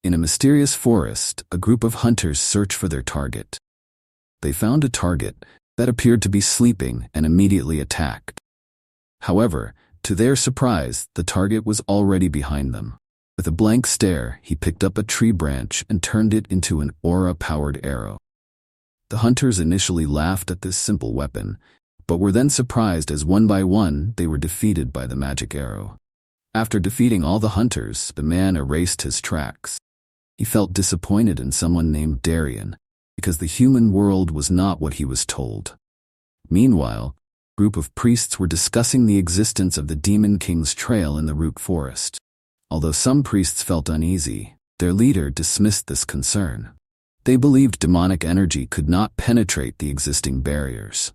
In a mysterious forest, a group of hunters search for their target. They found a target that appeared to be sleeping and immediately attacked. However, to their surprise, the target was already behind them. With a blank stare, he picked up a tree branch and turned it into an aura-powered arrow. The hunters initially laughed at this simple weapon, but were then surprised as one by one they were defeated by the magic arrow. After defeating all the hunters, the man erased his tracks. He felt disappointed in someone named Darien, because the human world was not what he was told. Meanwhile, a group of priests were discussing the existence of the Demon King's trail in the root forest. Although some priests felt uneasy, their leader dismissed this concern. They believed demonic energy could not penetrate the existing barriers.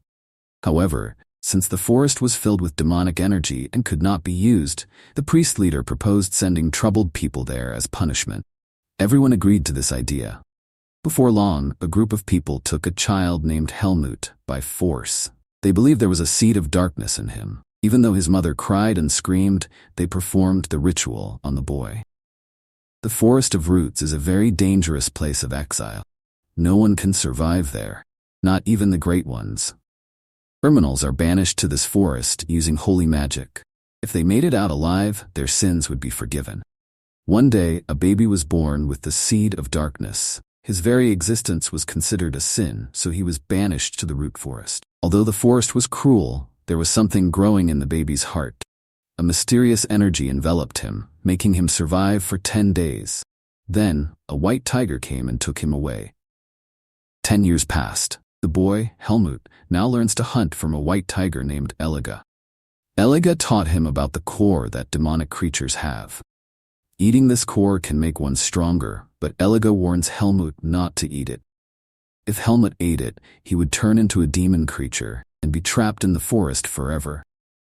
However, since the forest was filled with demonic energy and could not be used, the priest leader proposed sending troubled people there as punishment. Everyone agreed to this idea. Before long, a group of people took a child named Helmut by force. They believed there was a seed of darkness in him. Even though his mother cried and screamed, they performed the ritual on the boy. The Forest of Roots is a very dangerous place of exile. No one can survive there, not even the great ones. Criminals are banished to this forest using holy magic. If they made it out alive, their sins would be forgiven. One day, a baby was born with the seed of darkness. His very existence was considered a sin, so he was banished to the root forest. Although the forest was cruel, there was something growing in the baby's heart. A mysterious energy enveloped him, making him survive for 10 days. Then, a white tiger came and took him away. 10 years passed. The boy, Helmut, now learns to hunt from a white tiger named Eliga. Eliga taught him about the core that demonic creatures have. Eating this core can make one stronger, but Eliga warns Helmut not to eat it. If Helmut ate it, he would turn into a demon creature and be trapped in the forest forever.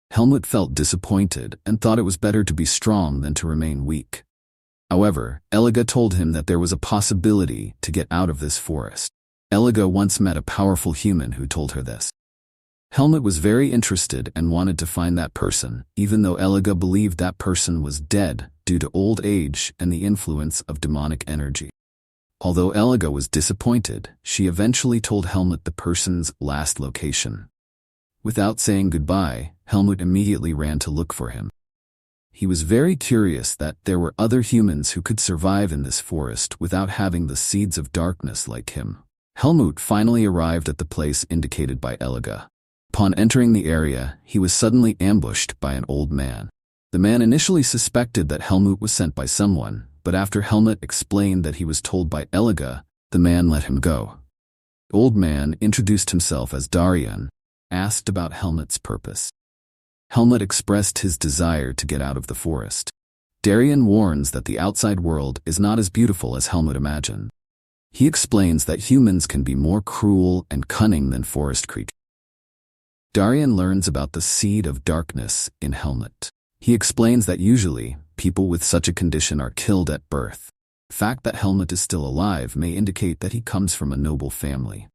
Helmut felt disappointed and thought it was better to be strong than to remain weak. However, Eliga told him that there was a possibility to get out of this forest. Eliga once met a powerful human who told her this. Helmut was very interested and wanted to find that person, even though Eliga believed that person was dead due to old age and the influence of demonic energy. Although Eliga was disappointed, she eventually told Helmut the person's last location. Without saying goodbye, Helmut immediately ran to look for him. He was very curious that there were other humans who could survive in this forest without having the seeds of darkness like him. Helmut finally arrived at the place indicated by Eliga. Upon entering the area, he was suddenly ambushed by an old man. The man initially suspected that Helmut was sent by someone, but after Helmut explained that he was told by Eliga, the man let him go. The old man introduced himself as Darien, asked about Helmut's purpose. Helmut expressed his desire to get out of the forest. Darien warns that the outside world is not as beautiful as Helmut imagined. He explains that humans can be more cruel and cunning than forest creatures. Darien learns about the seed of darkness in Helmut. He explains that usually, people with such a condition are killed at birth. The fact that Helmut is still alive may indicate that he comes from a noble family.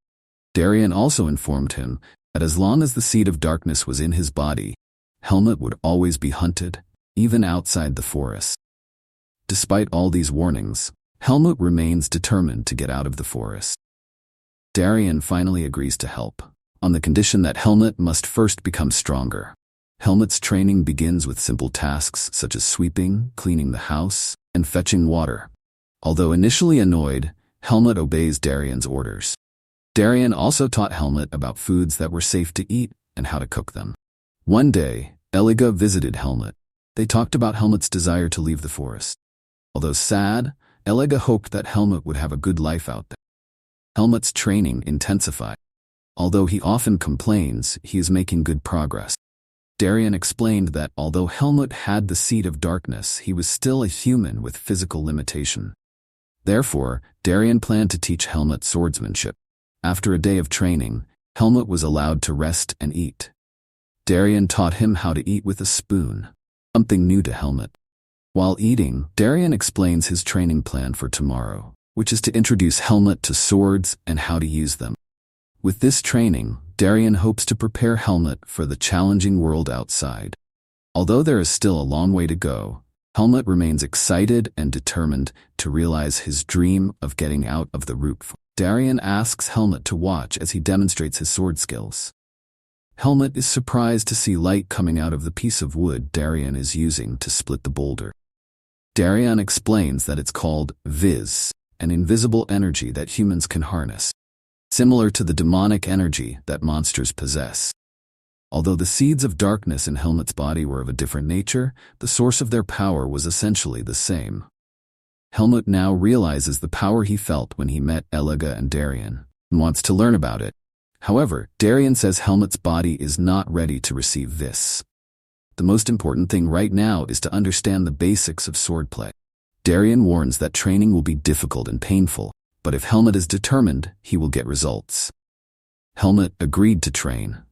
Darien also informed him that as long as the seed of darkness was in his body, Helmut would always be hunted, even outside the forest. Despite all these warnings, Helmut remains determined to get out of the forest. Darien finally agrees to help, on the condition that Helmut must first become stronger. Helmut's training begins with simple tasks such as sweeping, cleaning the house, and fetching water. Although initially annoyed, Helmut obeys Darien's orders. Darien also taught Helmut about foods that were safe to eat and how to cook them. One day, Eliga visited Helmut. They talked about Helmut's desire to leave the forest. Although sad, Eliga hoped that Helmut would have a good life out there. Helmut's training intensified. Although he often complains, he is making good progress. Darien explained that although Helmut had the seed of darkness, he was still a human with physical limitation. Therefore, Darien planned to teach Helmut swordsmanship. After a day of training, Helmut was allowed to rest and eat. Darien taught him how to eat with a spoon, something new to Helmut. While eating, Darien explains his training plan for tomorrow, which is to introduce Helmut to swords and how to use them. With this training, Darien hopes to prepare Helmut for the challenging world outside. Although there is still a long way to go, Helmut remains excited and determined to realize his dream of getting out of the roof. Darien asks Helmut to watch as he demonstrates his sword skills. Helmut is surprised to see light coming out of the piece of wood Darien is using to split the boulder. Darien explains that it's called viz, an invisible energy that humans can harness, similar to the demonic energy that monsters possess. Although the seeds of darkness in Helmut's body were of a different nature, the source of their power was essentially the same. Helmut now realizes the power he felt when he met Elaga and Darien, and wants to learn about it. However, Darien says Helmut's body is not ready to receive this. The most important thing right now is to understand the basics of swordplay. Darien warns that training will be difficult and painful, but if Helmut is determined, he will get results. Helmut agreed to train.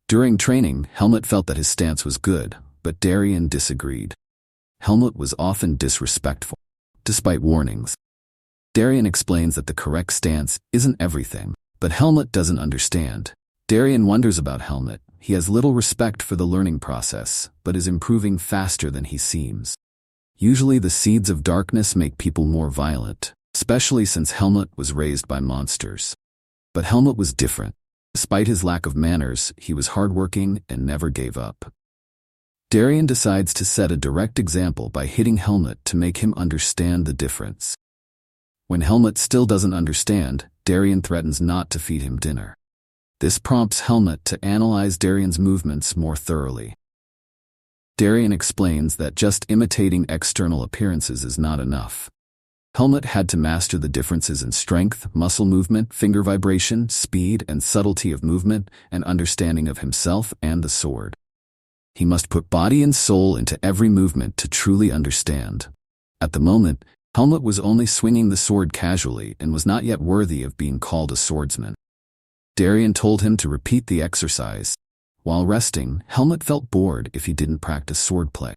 During training, Helmut felt that his stance was good, but Darien disagreed. Helmut was often disrespectful, despite warnings. Darien explains that the correct stance isn't everything, but Helmut doesn't understand. Darien wonders about Helmut. He has little respect for the learning process, but is improving faster than he seems. Usually the seeds of darkness make people more violent, especially since Helmut was raised by monsters. But Helmut was different. Despite his lack of manners, he was hardworking and never gave up. Darien decides to set a direct example by hitting Helmut to make him understand the difference. When Helmut still doesn't understand, Darien threatens not to feed him dinner. This prompts Helmut to analyze Darien's movements more thoroughly. Darien explains that just imitating external appearances is not enough. Helmut had to master the differences in strength, muscle movement, finger vibration, speed, and subtlety of movement, and understanding of himself and the sword. He must put body and soul into every movement to truly understand. At the moment, Helmut was only swinging the sword casually and was not yet worthy of being called a swordsman. Darien told him to repeat the exercise. While resting, Helmut felt bored if he didn't practice swordplay.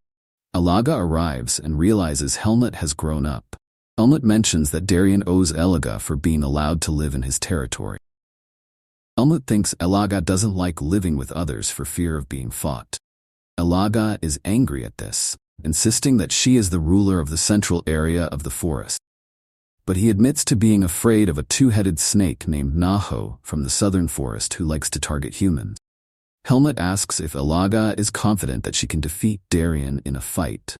Elaga arrives and realizes Helmut has grown up. Helmut mentions that Darien owes Elaga for being allowed to live in his territory. Helmut thinks Elaga doesn't like living with others for fear of being fought. Elaga is angry at this, insisting that she is the ruler of the central area of the forest. But he admits to being afraid of a two-headed snake named Naho from the southern forest who likes to target humans. Helmut asks if Elaga is confident that she can defeat Darien in a fight.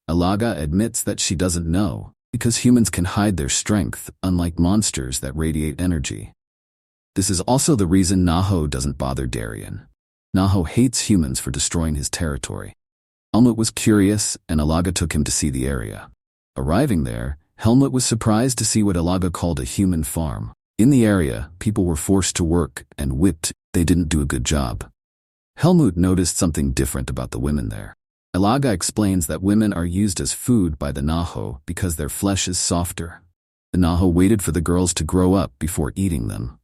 Elaga admits that she doesn't know, because humans can hide their strength, unlike monsters that radiate energy. This is also the reason Naho doesn't bother Darien. Naho hates humans for destroying his territory. Helmut was curious, and Elaga took him to see the area. Arriving there, Helmut was surprised to see what Elaga called a human farm. In the area, people were forced to work and whipped. They didn't do a good job. Helmut noticed something different about the women there. Elaga explains that women are used as food by the Naho because their flesh is softer. The Naho waited for the girls to grow up before eating them.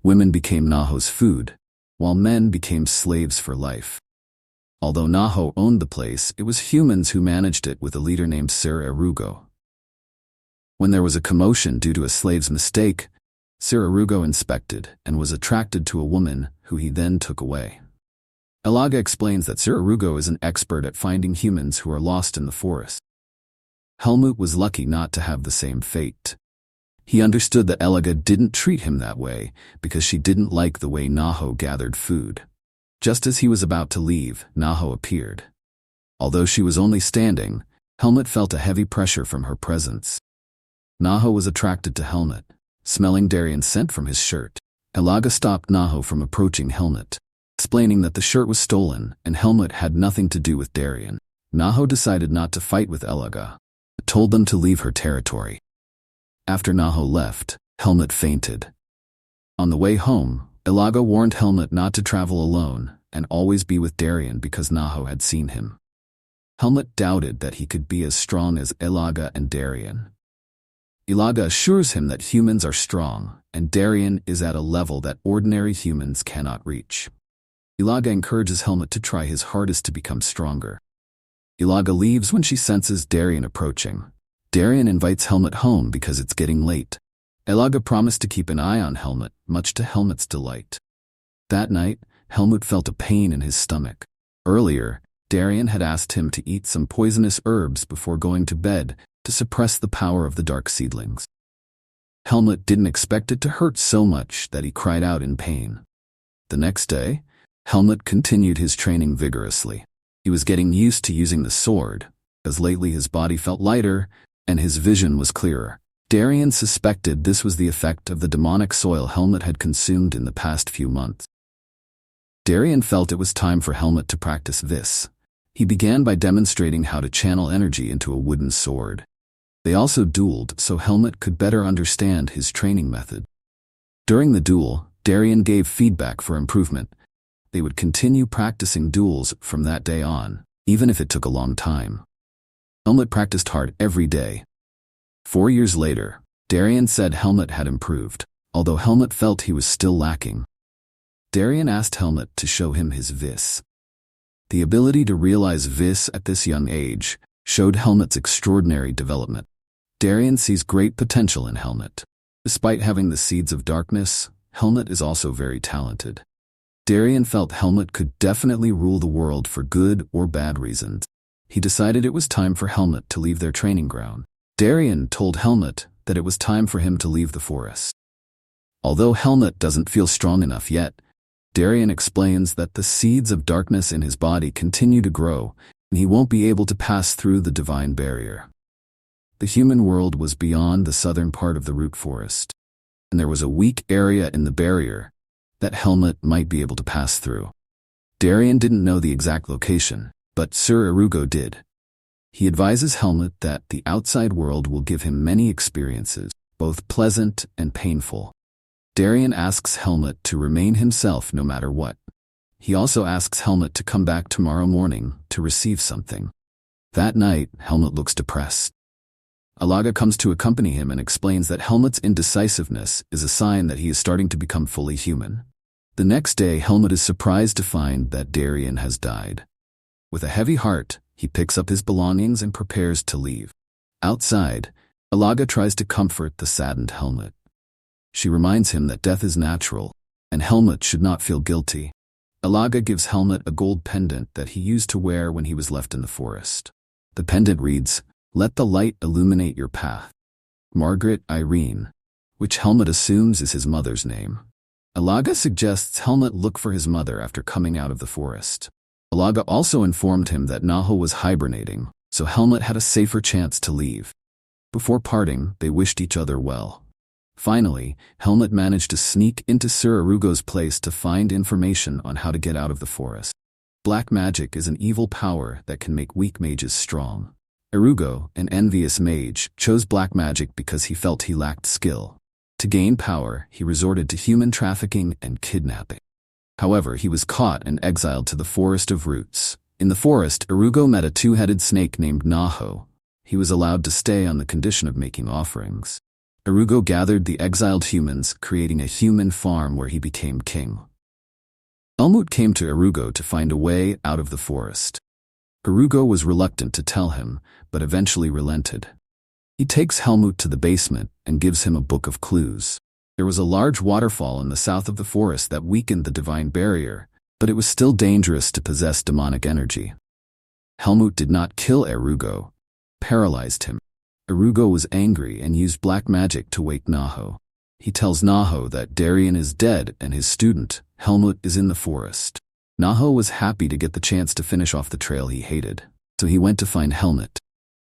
Women became Naho's food, while men became slaves for life. Although Naho owned the place, it was humans who managed it with a leader named Sir Erugo. When there was a commotion due to a slave's mistake, Sir Erugo inspected and was attracted to a woman who he then took away. Elaga explains that Sir Erugo is an expert at finding humans who are lost in the forest. Helmut was lucky not to have the same fate. He understood that Elaga didn't treat him that way because she didn't like the way Naho gathered food. Just as he was about to leave, Naho appeared. Although she was only standing, Helmut felt a heavy pressure from her presence. Naho was attracted to Helmut. Smelling Darien's scent from his shirt, Elaga stopped Naho from approaching Helmut, explaining that the shirt was stolen and Helmut had nothing to do with Darien. Naho decided not to fight with Elaga, but told them to leave her territory. After Naho left, Helmut fainted. On the way home, Elaga warned Helmut not to travel alone and always be with Darien because Naho had seen him. Helmut doubted that he could be as strong as Elaga and Darien. Elaga assures him that humans are strong and Darien is at a level that ordinary humans cannot reach. Elaga encourages Helmut to try his hardest to become stronger. Elaga leaves when she senses Darien approaching. Darien invites Helmut home because it's getting late. Elaga promised to keep an eye on Helmut, much to Helmut's delight. That night, Helmut felt a pain in his stomach. Earlier, Darien had asked him to eat some poisonous herbs before going to bed to suppress the power of the dark seedlings. Helmut didn't expect it to hurt so much that he cried out in pain. The next day, Helmut continued his training vigorously. He was getting used to using the sword, as lately his body felt lighter and his vision was clearer. Darien suspected this was the effect of the demonic soil Helmut had consumed in the past few months. Darien felt it was time for Helmut to practice this. He began by demonstrating how to channel energy into a wooden sword. They also dueled so Helmut could better understand his training method. During the duel, Darien gave feedback for improvement. They would continue practicing duels from that day on, even if it took a long time. Helmut practiced hard every day. 4 years later, Darien said Helmut had improved, although Helmut felt he was still lacking. Darien asked Helmut to show him his vis. The ability to realize vis at this young age showed Helmut's extraordinary development. Darien sees great potential in Helmut. Despite having the seeds of darkness, Helmut is also very talented. Darien felt Helmut could definitely rule the world for good or bad reasons. He decided it was time for Helmut to leave their training ground. Darien told Helmut that it was time for him to leave the forest. Although Helmut doesn't feel strong enough yet, Darien explains that the seeds of darkness in his body continue to grow, and he won't be able to pass through the divine barrier. The human world was beyond the southern part of the root forest, and there was a weak area in the barrier that Helmut might be able to pass through. Darien didn't know the exact location, but Sir Irugo did. He advises Helmut that the outside world will give him many experiences, both pleasant and painful. Darien asks Helmut to remain himself no matter what. He also asks Helmut to come back tomorrow morning to receive something. That night, Helmut looks depressed. Alaga comes to accompany him and explains that Helmut's indecisiveness is a sign that he is starting to become fully human. The next day, Helmut is surprised to find that Darien has died. With a heavy heart, he picks up his belongings and prepares to leave. Outside, Alaga tries to comfort the saddened Helmut. She reminds him that death is natural, and Helmut should not feel guilty. Alaga gives Helmut a gold pendant that he used to wear when he was left in the forest. The pendant reads, "Let the light illuminate your path." Margaret Irene, which Helmut assumes is his mother's name. Alaga suggests Helmut look for his mother after coming out of the forest. Alaga also informed him that Naho was hibernating, so Helmut had a safer chance to leave. Before parting, they wished each other well. Finally, Helmut managed to sneak into Sir Irugo's place to find information on how to get out of the forest. Black magic is an evil power that can make weak mages strong. Irugo, an envious mage, chose black magic because he felt he lacked skill. To gain power, he resorted to human trafficking and kidnapping. However, he was caught and exiled to the Forest of Roots. In the forest, Irugo met a two-headed snake named Naho. He was allowed to stay on the condition of making offerings. Irugo gathered the exiled humans, creating a human farm where he became king. Helmut came to Irugo to find a way out of the forest. Irugo was reluctant to tell him, but eventually relented. He takes Helmut to the basement and gives him a book of clues. There was a large waterfall in the south of the forest that weakened the divine barrier, but it was still dangerous to possess demonic energy. Helmut did not kill Irugo, paralyzed him. Irugo was angry and used black magic to wake Naho. He tells Naho that Darien is dead and his student, Helmut, is in the forest. Naho was happy to get the chance to finish off the trail he hated, so he went to find Helmut.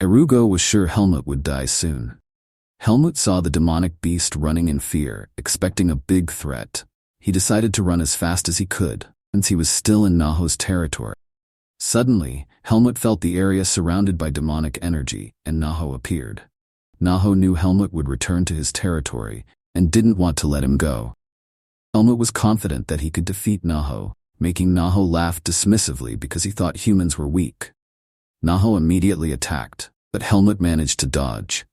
Irugo was sure Helmut would die soon. Helmut saw the demonic beast running in fear, expecting a big threat. He decided to run as fast as he could, since he was still in Naho's territory. Suddenly, Helmut felt the area surrounded by demonic energy, and Naho appeared. Naho knew Helmut would return to his territory, and didn't want to let him go. Helmut was confident that he could defeat Naho, making Naho laugh dismissively because he thought humans were weak. Naho immediately attacked, but Helmut managed to dodge.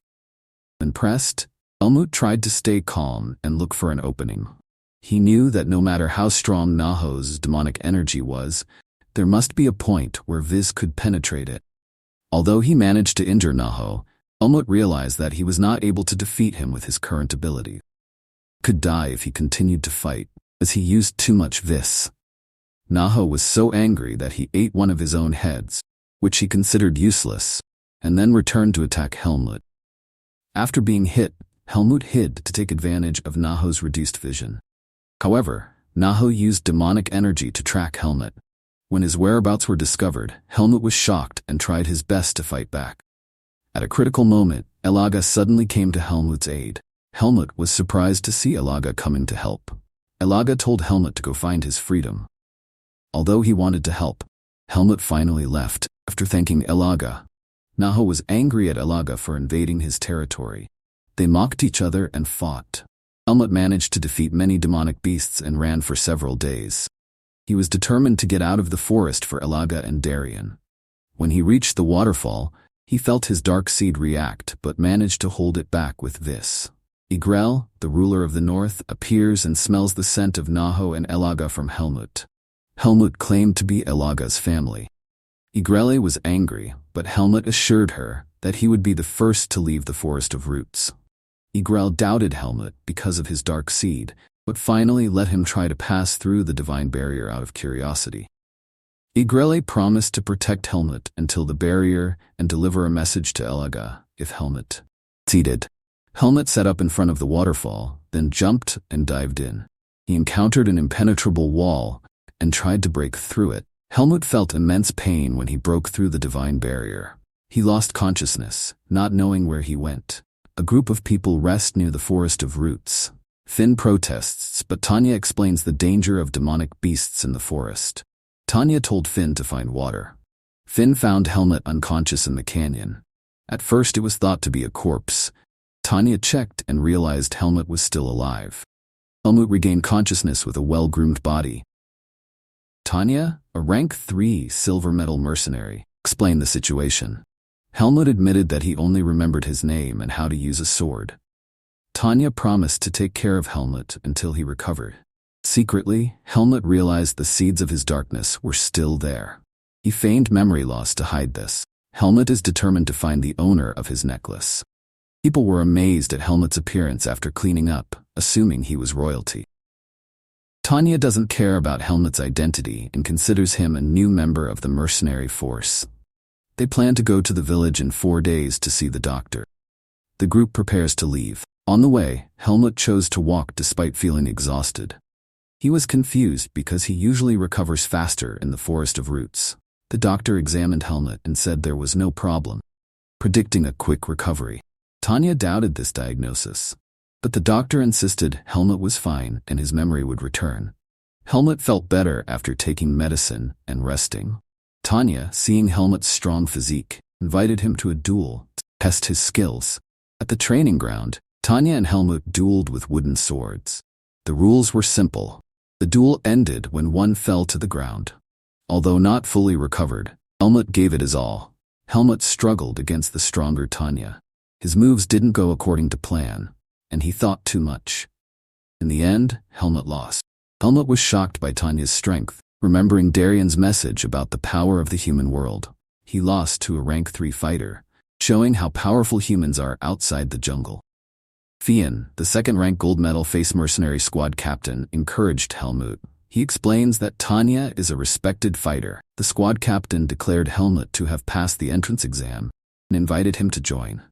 When pressed, Helmut tried to stay calm and look for an opening. He knew that no matter how strong Naho's demonic energy was, there must be a point where Viz could penetrate it. Although he managed to injure Naho, Helmut realized that he was not able to defeat him with his current ability. He could die if he continued to fight, as he used too much Vis. Naho was so angry that he ate one of his own heads, which he considered useless, and then returned to attack Helmut. After being hit, Helmut hid to take advantage of Naho's reduced vision. However, Naho used demonic energy to track Helmut. When his whereabouts were discovered, Helmut was shocked and tried his best to fight back. At a critical moment, Elaga suddenly came to Helmut's aid. Helmut was surprised to see Elaga coming to help. Elaga told Helmut to go find his freedom. Although he wanted to help, Helmut finally left after thanking Elaga. Naho was angry at Elaga for invading his territory. They mocked each other and fought. Helmut managed to defeat many demonic beasts and ran for several days. He was determined to get out of the forest for Elaga and Darien. When he reached the waterfall, he felt his dark seed react but managed to hold it back with this. Igrel, the ruler of the north, appears and smells the scent of Naho and Elaga from Helmut. Helmut claimed to be Elaga's family. Igrele was angry, but Helmut assured her that he would be the first to leave the Forest of Roots. Igrel doubted Helmut because of his dark seed, but finally let him try to pass through the divine barrier out of curiosity. Igrele promised to protect Helmut until the barrier and deliver a message to Elaga if Helmut succeeded. Helmut set up in front of the waterfall, then jumped and dived in. He encountered an impenetrable wall and tried to break through it. Helmut felt immense pain when he broke through the divine barrier. He lost consciousness, not knowing where he went. A group of people rest near the Forest of Roots. Finn protests, but Tanya explains the danger of demonic beasts in the forest. Tanya told Finn to find water. Finn found Helmut unconscious in the canyon. At first it was thought to be a corpse. Tanya checked and realized Helmut was still alive. Helmut regained consciousness with a well-groomed body. Tanya, a rank 3 silver medal mercenary, explained the situation. Helmut admitted that he only remembered his name and how to use a sword. Tanya promised to take care of Helmut until he recovered. Secretly, Helmut realized the seeds of his darkness were still there. He feigned memory loss to hide this. Helmut is determined to find the owner of his necklace. People were amazed at Helmut's appearance after cleaning up, assuming he was royalty. Tanya doesn't care about Helmut's identity and considers him a new member of the mercenary force. They plan to go to the village in 4 days to see the doctor. The group prepares to leave. On the way, Helmut chose to walk despite feeling exhausted. He was confused because he usually recovers faster in the Forest of Roots. The doctor examined Helmut and said there was no problem, predicting a quick recovery. Tanya doubted this diagnosis, but the doctor insisted Helmut was fine and his memory would return. Helmut felt better after taking medicine and resting. Tanya, seeing Helmut's strong physique, invited him to a duel to test his skills. At the training ground, Tanya and Helmut dueled with wooden swords. The rules were simple. The duel ended when one fell to the ground. Although not fully recovered, Helmut gave it his all. Helmut struggled against the stronger Tanya. His moves didn't go according to plan, and he thought too much. In the end, Helmut lost. Helmut was shocked by Tanya's strength, remembering Darien's message about the power of the human world. He lost to a rank 3 fighter, showing how powerful humans are outside the jungle. Fian, the second-rank gold medal face mercenary squad captain, encouraged Helmut. He explains that Tanya is a respected fighter. The squad captain declared Helmut to have passed the entrance exam and invited him to join.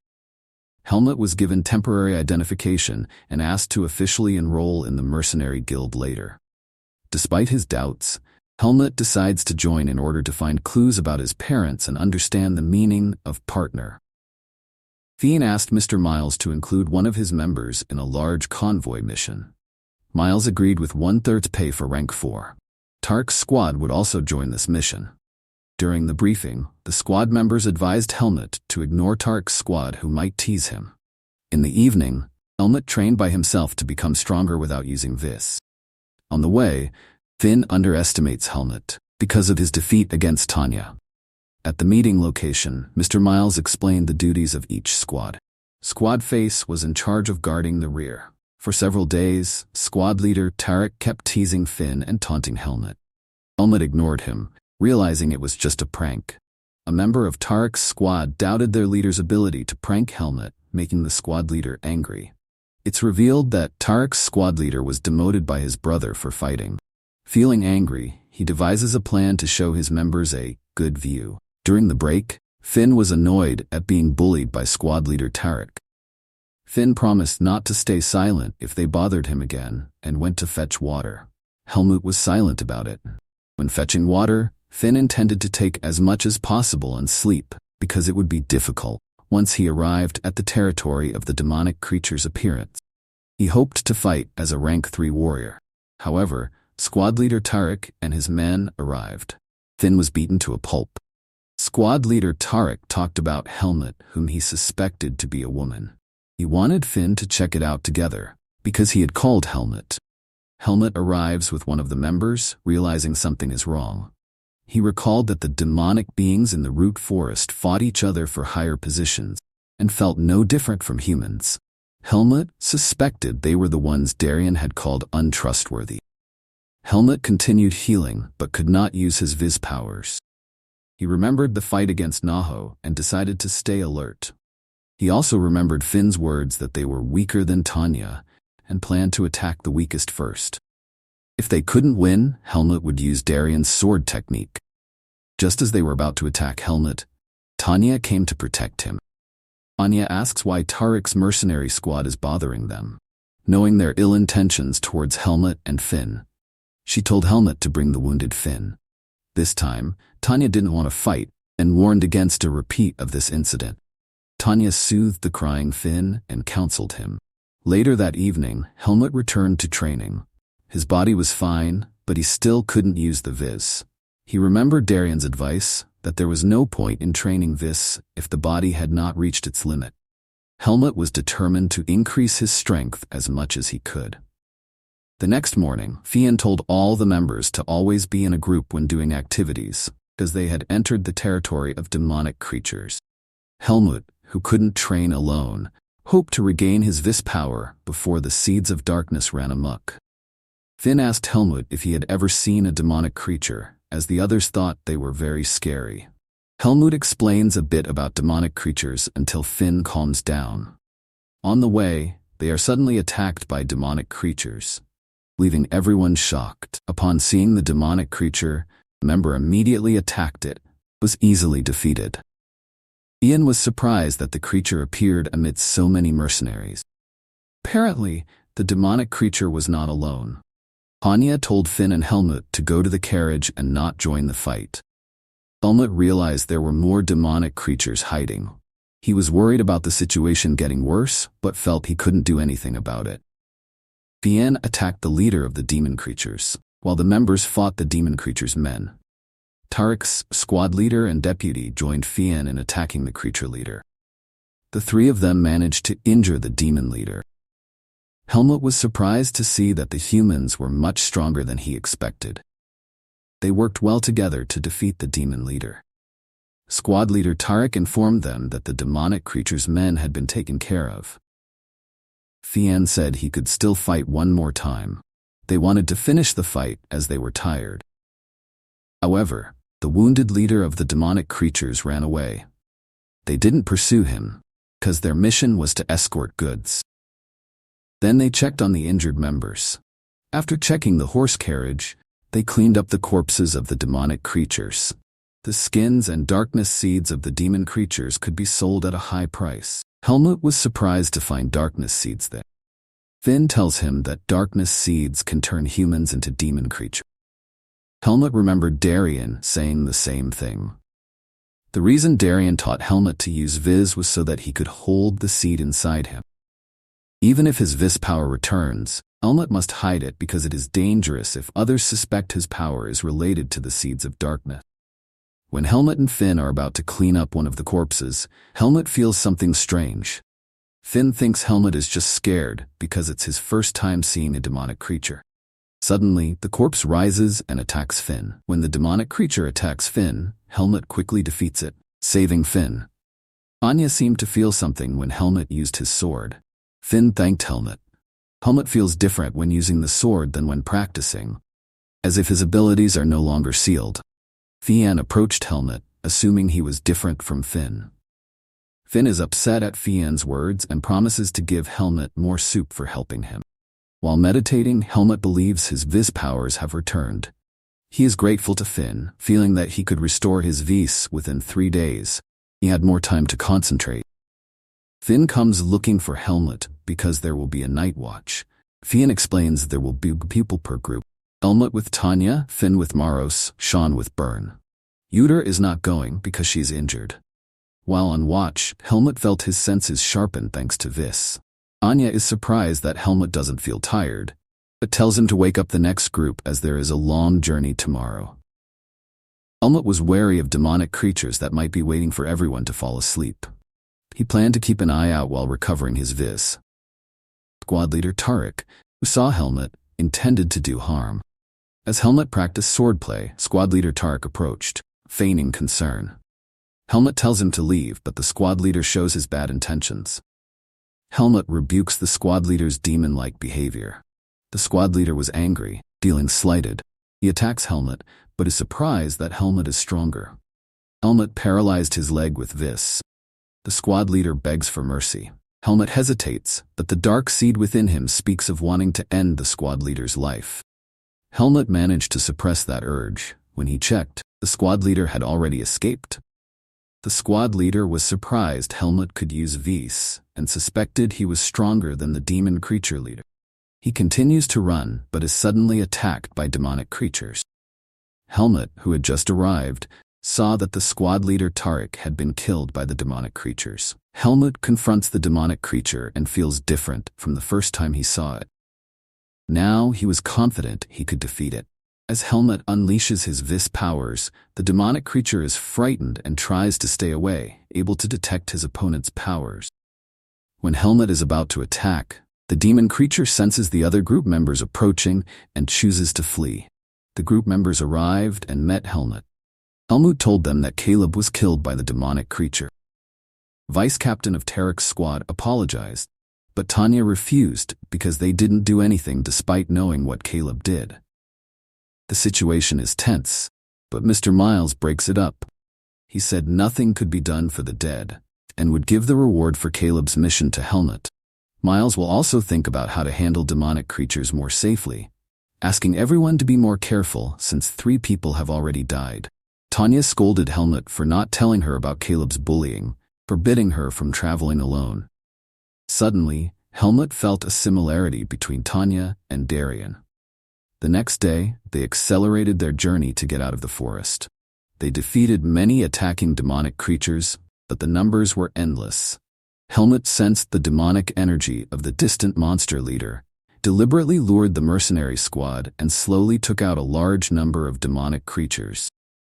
Helmut was given temporary identification and asked to officially enroll in the mercenary guild later. Despite his doubts, Helmut decides to join in order to find clues about his parents and understand the meaning of partner. Fian asked Mr. Miles to include one of his members in a large convoy mission. Miles agreed with 1/3 pay for rank 4. Tark's squad would also join this mission. During the briefing, the squad members advised Helmut to ignore Tark's squad who might tease him. In the evening, Helmut trained by himself to become stronger without using this. On the way, Finn underestimates Helmut because of his defeat against Tanya. At the meeting location, Mr. Miles explained the duties of each squad. Squad Face was in charge of guarding the rear. For several days, squad leader Tarek kept teasing Finn and taunting Helmut. Helmut ignored him, realizing it was just a prank. A member of Tarek's squad doubted their leader's ability to prank Helmut, making the squad leader angry. It's revealed that Tarek's squad leader was demoted by his brother for fighting. Feeling angry, he devises a plan to show his members a good view. During the break, Finn was annoyed at being bullied by squad leader Tarek. Finn promised not to stay silent if they bothered him again and went to fetch water. Helmut was silent about it. When fetching water, Finn intended to take as much as possible and sleep, because it would be difficult once he arrived at the territory of the demonic creature's appearance. He hoped to fight as a rank 3 warrior. However, squad leader Tarek and his men arrived. Finn was beaten to a pulp. Squad leader Tarek talked about Helmut, whom he suspected to be a woman. He wanted Finn to check it out together, because he had called Helmut. Helmut arrives with one of the members, realizing something is wrong. He recalled that the demonic beings in the root forest fought each other for higher positions, and felt no different from humans. Helmut suspected they were the ones Darien had called untrustworthy. Helmut continued healing, but could not use his Viz powers. He remembered the fight against Naho and decided to stay alert. He also remembered Finn's words that they were weaker than Tanya and planned to attack the weakest first. If they couldn't win, Helmut would use Darien's sword technique. Just as they were about to attack Helmut, Tanya came to protect him. Tanya asks why Tarek's mercenary squad is bothering them. Knowing their ill intentions towards Helmut and Finn, she told Helmut to bring the wounded Finn. This time, Tanya didn't want to fight and warned against a repeat of this incident. Tanya soothed the crying Finn and counseled him. Later that evening, Helmut returned to training. His body was fine, but he still couldn't use the Viz. He remembered Darien's advice that there was no point in training Viz if the body had not reached its limit. Helmut was determined to increase his strength as much as he could. The next morning, Fionn told all the members to always be in a group when doing activities, because they had entered the territory of demonic creatures. Helmut, who couldn't train alone, hoped to regain his Viz power before the seeds of darkness ran amok. Finn asked Helmut if he had ever seen a demonic creature, as the others thought they were very scary. Helmut explains a bit about demonic creatures until Finn calms down. On the way, they are suddenly attacked by demonic creatures, leaving everyone shocked. Upon seeing the demonic creature, the member immediately attacked it, was easily defeated. Ian was surprised that the creature appeared amidst so many mercenaries. Apparently, the demonic creature was not alone. Tanya told Finn and Helmut to go to the carriage and not join the fight. Helmut realized there were more demonic creatures hiding. He was worried about the situation getting worse, but felt he couldn't do anything about it. Fionn attacked the leader of the demon creatures, while the members fought the demon creature's men. Tarek's squad leader and deputy joined Fionn in attacking the creature leader. The three of them managed to injure the demon leader. Helmut was surprised to see that the humans were much stronger than he expected. They worked well together to defeat the demon leader. Squad leader Tarek informed them that the demonic creature's men had been taken care of. Fionn said he could still fight one more time. They wanted to finish the fight as they were tired. However, the wounded leader of the demonic creatures ran away. They didn't pursue him, because their mission was to escort goods. Then they checked on the injured members. After checking the horse carriage, they cleaned up the corpses of the demonic creatures. The skins and darkness seeds of the demon creatures could be sold at a high price. Helmut was surprised to find darkness seeds there. Finn tells him that darkness seeds can turn humans into demon creatures. Helmut remembered Darien saying the same thing. The reason Darien taught Helmut to use Viz was so that he could hold the seed inside him. Even if his Viz power returns, Helmut must hide it because it is dangerous if others suspect his power is related to the seeds of darkness. When Helmut and Finn are about to clean up one of the corpses, Helmut feels something strange. Finn thinks Helmut is just scared because it's his first time seeing a demonic creature. Suddenly, the corpse rises and attacks Finn. When the demonic creature attacks Finn, Helmut quickly defeats it, saving Finn. Anya seemed to feel something when Helmut used his sword. Finn thanked Helmut. Helmut feels different when using the sword than when practicing, as if his abilities are no longer sealed. Fionn approached Helmut, assuming he was different from Finn. Finn is upset at Fionn's words and promises to give Helmut more soup for helping him. While meditating, Helmut believes his Viz powers have returned. He is grateful to Finn, feeling that he could restore his vis within 3 days. He had more time to concentrate. Finn comes looking for Helmut because there will be a night watch. Finn explains there will be people per group. Helmut with Tanya, Finn with Maros, Sean with Byrne. Uter is not going because she's injured. While on watch, Helmut felt his senses sharpen thanks to Vis. Anya is surprised that Helmut doesn't feel tired, but tells him to wake up the next group as there is a long journey tomorrow. Helmut was wary of demonic creatures that might be waiting for everyone to fall asleep. He planned to keep an eye out while recovering his vis. Squad leader Tarek, who saw Helmut, intended to do harm. As Helmut practiced swordplay, squad leader Tarek approached, feigning concern. Helmut tells him to leave, but the squad leader shows his bad intentions. Helmut rebukes the squad leader's demon-like behavior. The squad leader was angry, feeling slighted. He attacks Helmut, but is surprised that Helmut is stronger. Helmut paralyzed his leg with Vis. The squad leader begs for mercy. Helmut hesitates, but the dark seed within him speaks of wanting to end the squad leader's life. Helmut managed to suppress that urge. When he checked, the squad leader had already escaped. The squad leader was surprised Helmut could use Vis and suspected he was stronger than the demon creature leader. He continues to run, but is suddenly attacked by demonic creatures. Helmut, who had just arrived, saw that the squad leader Tarek had been killed by the demonic creatures. Helmut confronts the demonic creature and feels different from the first time he saw it. Now he was confident he could defeat it. As Helmut unleashes his Vis powers, the demonic creature is frightened and tries to stay away, able to detect his opponent's powers. When Helmut is about to attack, the demon creature senses the other group members approaching and chooses to flee. The group members arrived and met Helmut. Helmut told them that Caleb was killed by the demonic creature. Vice captain of Tarek's squad apologized, but Tanya refused because they didn't do anything despite knowing what Caleb did. The situation is tense, but Mr. Miles breaks it up. He said nothing could be done for the dead, and would give the reward for Caleb's mission to Helmut. Miles will also think about how to handle demonic creatures more safely, asking everyone to be more careful since 3 people have already died. Tanya scolded Helmut for not telling her about Caleb's bullying, forbidding her from traveling alone. Suddenly, Helmut felt a similarity between Tanya and Darian. The next day, they accelerated their journey to get out of the forest. They defeated many attacking demonic creatures, but the numbers were endless. Helmut sensed the demonic energy of the distant monster leader, deliberately lured the mercenary squad, and slowly took out a large number of demonic creatures.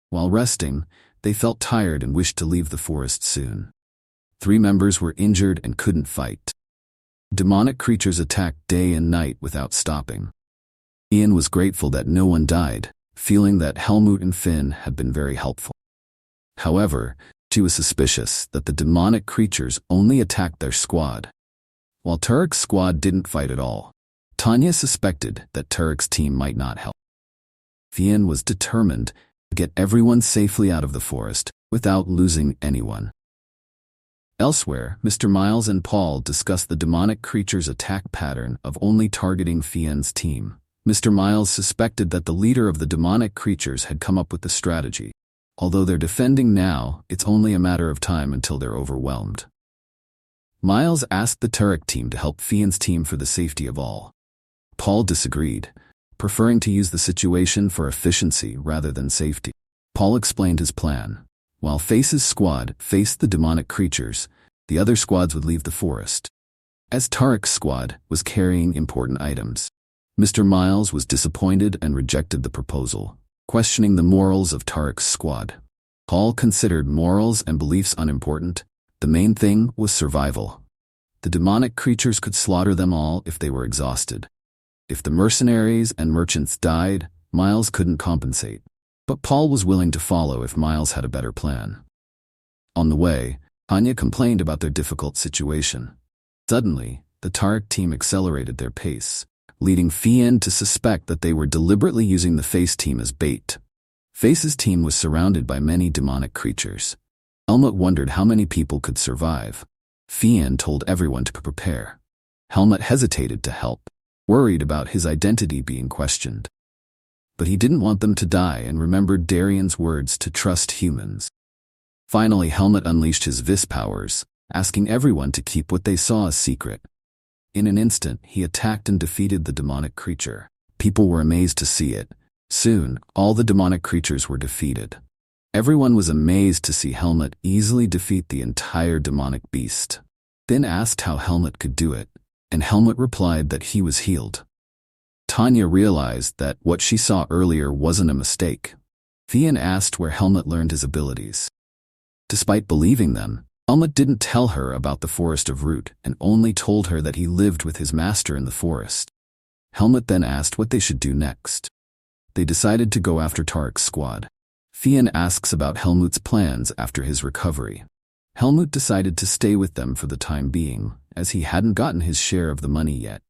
While resting, they felt tired and wished to leave the forest soon. 3 members were injured and couldn't fight. Demonic creatures attacked day and night without stopping. Ian was grateful that no one died, feeling that Helmut and Finn had been very helpful. However, she was suspicious that the demonic creatures only attacked their squad. While Tarek's squad didn't fight at all, Tanya suspected that Tarek's team might not help. Ian was determined to get everyone safely out of the forest without losing anyone. Elsewhere, Mr. Miles and Paul discussed the demonic creature's attack pattern of only targeting Fien's team. Mr. Miles suspected that the leader of the demonic creatures had come up with the strategy. Although they're defending now, it's only a matter of time until they're overwhelmed. Miles asked the Tarek team to help Fien's team for the safety of all. Paul disagreed, preferring to use the situation for efficiency rather than safety. Paul explained his plan. While Face's squad faced the demonic creatures, the other squads would leave the forest. As Tarek's squad was carrying important items, Mr. Miles was disappointed and rejected the proposal, questioning the morals of Tarek's squad. Paul considered morals and beliefs unimportant. The main thing was survival. The demonic creatures could slaughter them all if they were exhausted. If the mercenaries and merchants died, Miles couldn't compensate. But Paul was willing to follow if Miles had a better plan. On the way, Anya complained about their difficult situation. Suddenly, the Tarek team accelerated their pace, leading Fien to suspect that they were deliberately using the Face team as bait. Face's team was surrounded by many demonic creatures. Helmut wondered how many people could survive. Fien told everyone to prepare. Helmut hesitated to help, worried about his identity being questioned. but he didn't want them to die and remembered Darian's words to trust humans. Finally, Helmut unleashed his vis powers, asking everyone to keep what they saw a secret. In an instant, he attacked and defeated the demonic creature. People were amazed to see it. Soon, all the demonic creatures were defeated. Everyone was amazed to see Helmut easily defeat the entire demonic beast. Then asked how Helmut could do it, and Helmut replied that he was healed. Tanya realized that what she saw earlier wasn't a mistake. Thean asked where Helmut learned his abilities. Despite believing them, Helmut didn't tell her about the Forest of Root and only told her that he lived with his master in the forest. Helmut then asked what they should do next. They decided to go after Tarek's squad. Thean asks about Helmut's plans after his recovery. Helmut decided to stay with them for the time being, as he hadn't gotten his share of the money yet.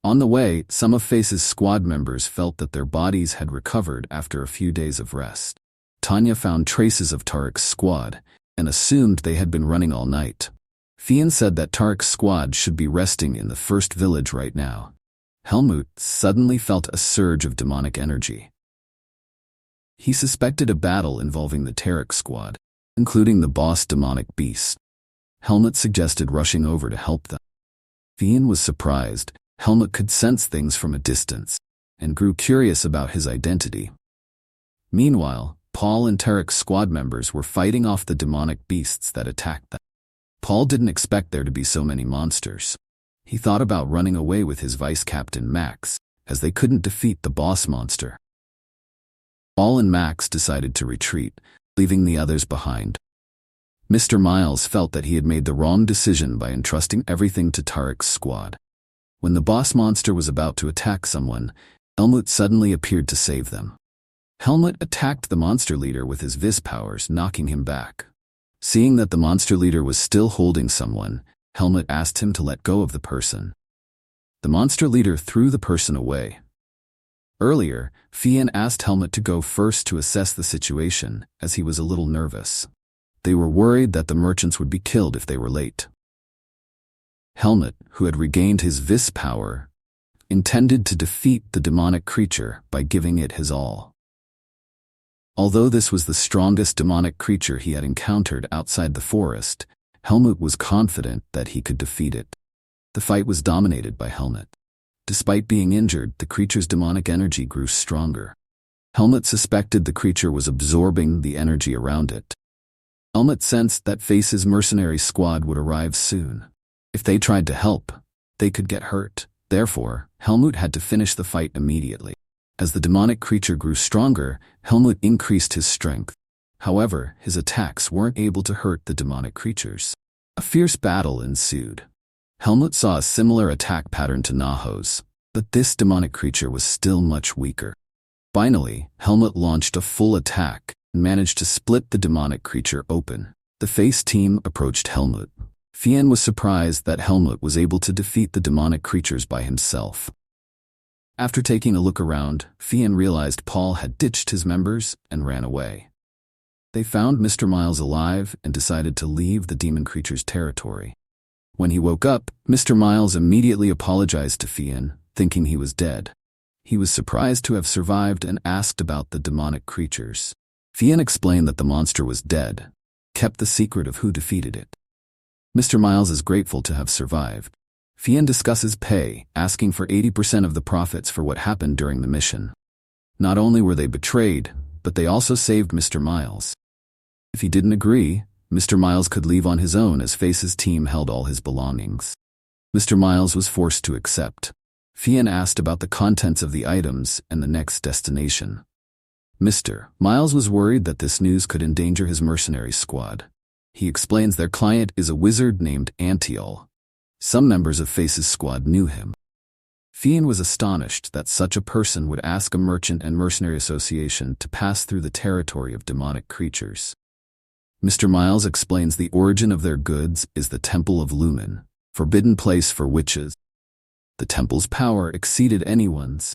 On the way, some of Face's squad members felt that their bodies had recovered after a few days of rest. Tanya found traces of Tarek's squad and assumed they had been running all night. Thean said that Tarek's squad should be resting in the first village right now. Helmut suddenly felt a surge of demonic energy. He suspected a battle involving the Tarek squad, including the boss demonic beast. Helmut suggested rushing over to help them. Thean was surprised. Helmut could sense things from a distance and grew curious about his identity. Meanwhile, Paul and Tarek's squad members were fighting off the demonic beasts that attacked them. Paul didn't expect there to be so many monsters. He thought about running away with his vice captain Max, as they couldn't defeat the boss monster. Paul and Max decided to retreat, leaving the others behind. Mr. Miles felt that he had made the wrong decision by entrusting everything to Tarek's squad. When the boss monster was about to attack someone, Helmut suddenly appeared to save them. Helmut attacked the monster leader with his vis powers, knocking him back. Seeing that the monster leader was still holding someone, Helmut asked him to let go of the person. The monster leader threw the person away. Earlier, Thean asked Helmut to go first to assess the situation, as he was a little nervous. They were worried that the merchants would be killed if they were late. Helmut, who had regained his vis power, intended to defeat the demonic creature by giving it his all. Although this was the strongest demonic creature he had encountered outside the forest, Helmut was confident that he could defeat it. The fight was dominated by Helmut. Despite being injured, the creature's demonic energy grew stronger. Helmut suspected the creature was absorbing the energy around it. Helmut sensed that Face's mercenary squad would arrive soon. If they tried to help, they could get hurt. Therefore, Helmut had to finish the fight immediately. As the demonic creature grew stronger, Helmut increased his strength. However, his attacks weren't able to hurt the demonic creatures. A fierce battle ensued. Helmut saw a similar attack pattern to Naho's, but this demonic creature was still much weaker. Finally, Helmut launched a full attack and managed to split the demonic creature open. The Face team approached Helmut. Thean was surprised that Helmut was able to defeat the demonic creatures by himself. After taking a look around, Thean realized Paul had ditched his members and ran away. They found Mr. Miles alive and decided to leave the demon creature's territory. When he woke up, Mr. Miles immediately apologized to Thean, thinking he was dead. He was surprised to have survived and asked about the demonic creatures. Thean explained that the monster was dead, kept the secret of who defeated it. Mr. Miles is grateful to have survived. Thean discusses pay, asking for 80% of the profits for what happened during the mission. Not only were they betrayed, but they also saved Mr. Miles. If he didn't agree, Mr. Miles could leave on his own as Face's team held all his belongings. Mr. Miles was forced to accept. Thean asked about the contents of the items and the next destination. Mr. Miles was worried that this news could endanger his mercenary squad. He explains their client is a wizard named Antiol. Some members of Face's squad knew him. Thean was astonished that such a person would ask a merchant and mercenary association to pass through the territory of demonic creatures. Mr. Miles explains the origin of their goods is the Temple of Lumen, forbidden place for witches. The temple's power exceeded anyone's.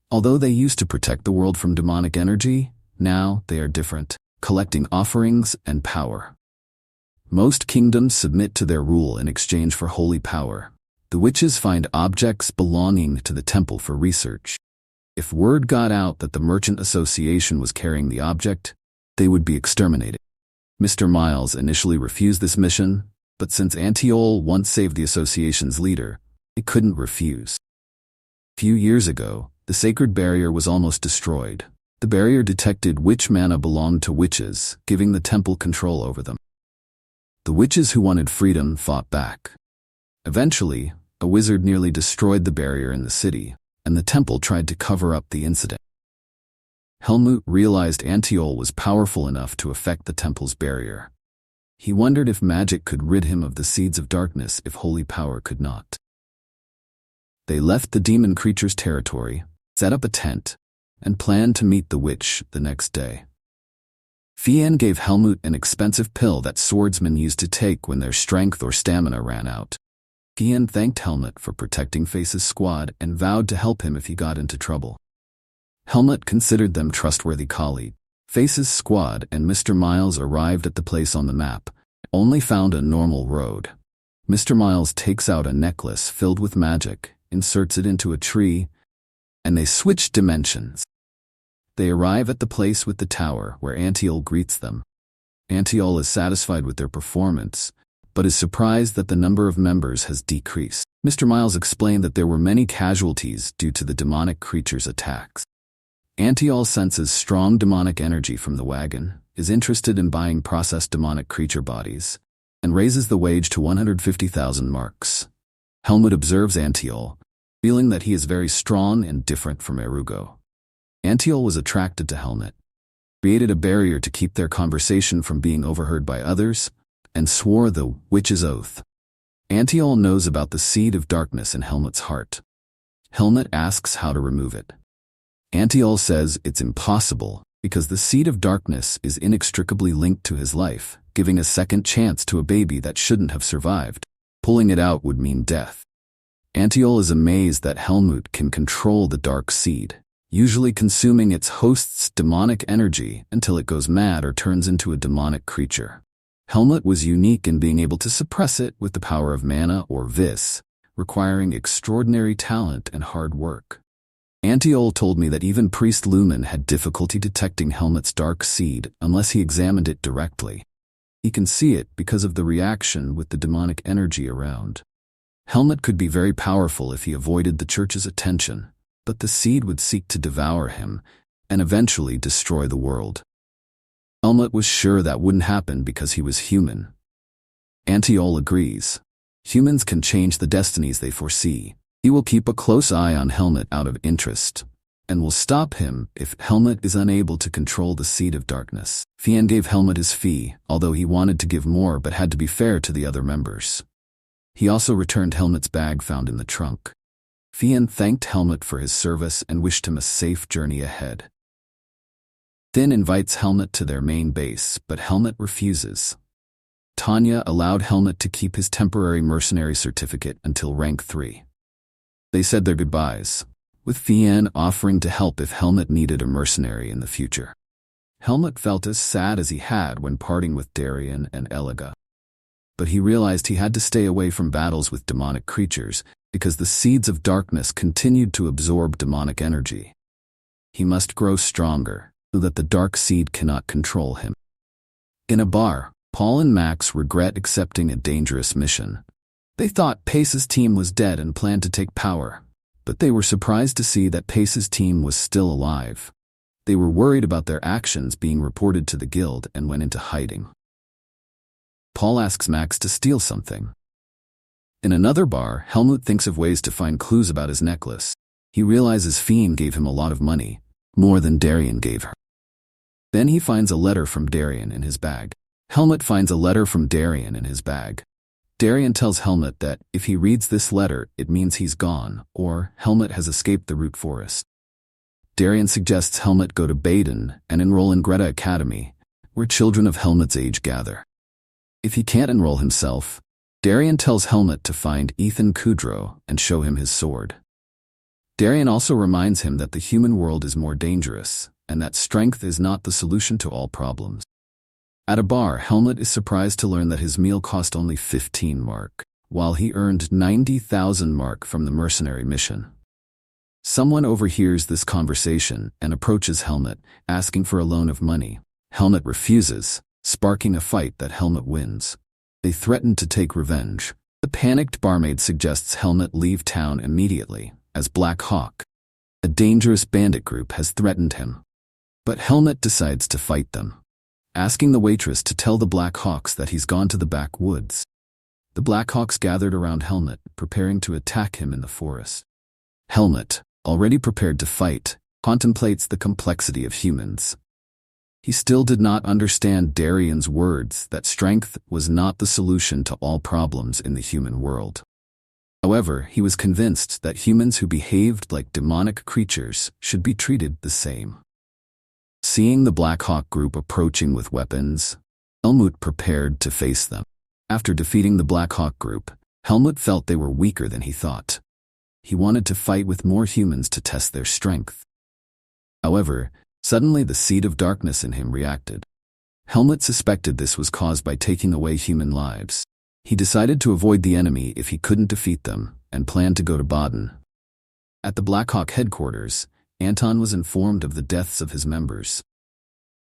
Although they used to protect the world from demonic energy, now they are different, collecting offerings and power. Most kingdoms submit to their rule in exchange for holy power. The witches find objects belonging to the temple for research. If word got out that the Merchant Association was carrying the object, they would be exterminated. Mr. Miles initially refused this mission, but since Antiol once saved the association's leader, he couldn't refuse. A few years ago, the sacred barrier was almost destroyed. The barrier detected which mana belonged to witches, giving the temple control over them. The witches who wanted freedom fought back. Eventually, a wizard nearly destroyed the barrier in the city, and the temple tried to cover up the incident. Helmut realized Antiol was powerful enough to affect the temple's barrier. He wondered if magic could rid him of the seeds of darkness if holy power could not. They left the demon creature's territory, set up a tent, and planned to meet the witch the next day. Fien gave Helmut an expensive pill that swordsmen used to take when their strength or stamina ran out. Fien thanked Helmut for protecting Face's squad and vowed to help him if he got into trouble. Helmut considered them trustworthy colleagues. Face's squad and Mr. Miles arrived at the place on the map, only found a normal road. Mr. Miles takes out a necklace filled with magic, inserts it into a tree, and they switch dimensions. They arrive at the place with the tower where Antiol greets them. Antiol is satisfied with their performance, but is surprised that the number of members has decreased. Mr. Miles explained that there were many casualties due to the demonic creature's attacks. Antiol senses strong demonic energy from the wagon, is interested in buying processed demonic creature bodies, and raises the wage to 150,000 marks. Helmut observes Antiol, feeling that he is very strong and different from Erugo. Antiol was attracted to Helmut, created a barrier to keep their conversation from being overheard by others, and swore the witch's oath. Antiol knows about the seed of darkness in Helmut's heart. Helmut asks how to remove it. Antiol says it's impossible because the seed of darkness is inextricably linked to his life, giving a second chance to a baby that shouldn't have survived. Pulling it out would mean death. Antiol is amazed that Helmut can control the dark seed, usually consuming its host's demonic energy until it goes mad or turns into a demonic creature. Helmut was unique in being able to suppress it with the power of mana or vis, requiring extraordinary talent and hard work. Antiol told me that even Priest Lumen had difficulty detecting Helmut's dark seed unless he examined it directly. He can see it because of the reaction with the demonic energy around. Helmut could be very powerful if he avoided the church's attention, but the seed would seek to devour him and eventually destroy the world. Helmut was sure that wouldn't happen because he was human. Antiol agrees. Humans can change the destinies they foresee. He will keep a close eye on Helmut out of interest, and will stop him if Helmut is unable to control the seed of darkness. Fien gave Helmut his fee, although he wanted to give more but had to be fair to the other members. He also returned Helmut's bag found in the trunk. Fien thanked Helmut for his service and wished him a safe journey ahead. Thin invites Helmut to their main base, but Helmut refuses. Tanya allowed Helmut to keep his temporary mercenary certificate until rank 3. They said their goodbyes, with Fien offering to help if Helmut needed a mercenary in the future. Helmut felt as sad as he had when parting with Darien and Eliga. But he realized he had to stay away from battles with demonic creatures because the seeds of darkness continued to absorb demonic energy. He must grow stronger so that the dark seed cannot control him. In a bar, Paul and Max regret accepting a dangerous mission. They thought Pace's team was dead and planned to take power, but they were surprised to see that Pace's team was still alive. They were worried about their actions being reported to the guild and went into hiding. Paul asks Max to steal something. In another bar, Helmut thinks of ways to find clues about his necklace. He realizes Fien gave him a lot of money, more than Darien gave her. Then he finds a letter from Darien in his bag. Helmut finds a letter from Darien in his bag. Darien tells Helmut that if he reads this letter, it means he's gone, or Helmut has escaped the root forest. Darien suggests Helmut go to Baden and enroll in Greta Academy, where children of Helmut's age gather. If he can't enroll himself, Darien tells Helmut to find Ethan Kudrow and show him his sword. Darien also reminds him that the human world is more dangerous, and that strength is not the solution to all problems. At a bar, Helmut is surprised to learn that his meal cost only 15 mark, while he earned 90,000 mark from the mercenary mission. Someone overhears this conversation and approaches Helmut, asking for a loan of money. Helmut refuses, sparking a fight that Helmut wins. They threaten to take revenge. The panicked barmaid suggests Helmut leave town immediately, as Black Hawk, a dangerous bandit group, has threatened him. But Helmut decides to fight them, asking the waitress to tell the Black Hawks that he's gone to the backwoods. The Black Hawks gathered around Helmut, preparing to attack him in the forest. Helmut, already prepared to fight, contemplates the complexity of humans. He still did not understand Darian's words that strength was not the solution to all problems in the human world. However, he was convinced that humans who behaved like demonic creatures should be treated the same. Seeing the Black Hawk group approaching with weapons, Helmut prepared to face them. After defeating the Black Hawk group, Helmut felt they were weaker than he thought. He wanted to fight with more humans to test their strength. However, suddenly the seed of darkness in him reacted. Helmut suspected this was caused by taking away human lives. He decided to avoid the enemy if he couldn't defeat them, and planned to go to Baden. At the Black Hawk headquarters, Anton was informed of the deaths of his members.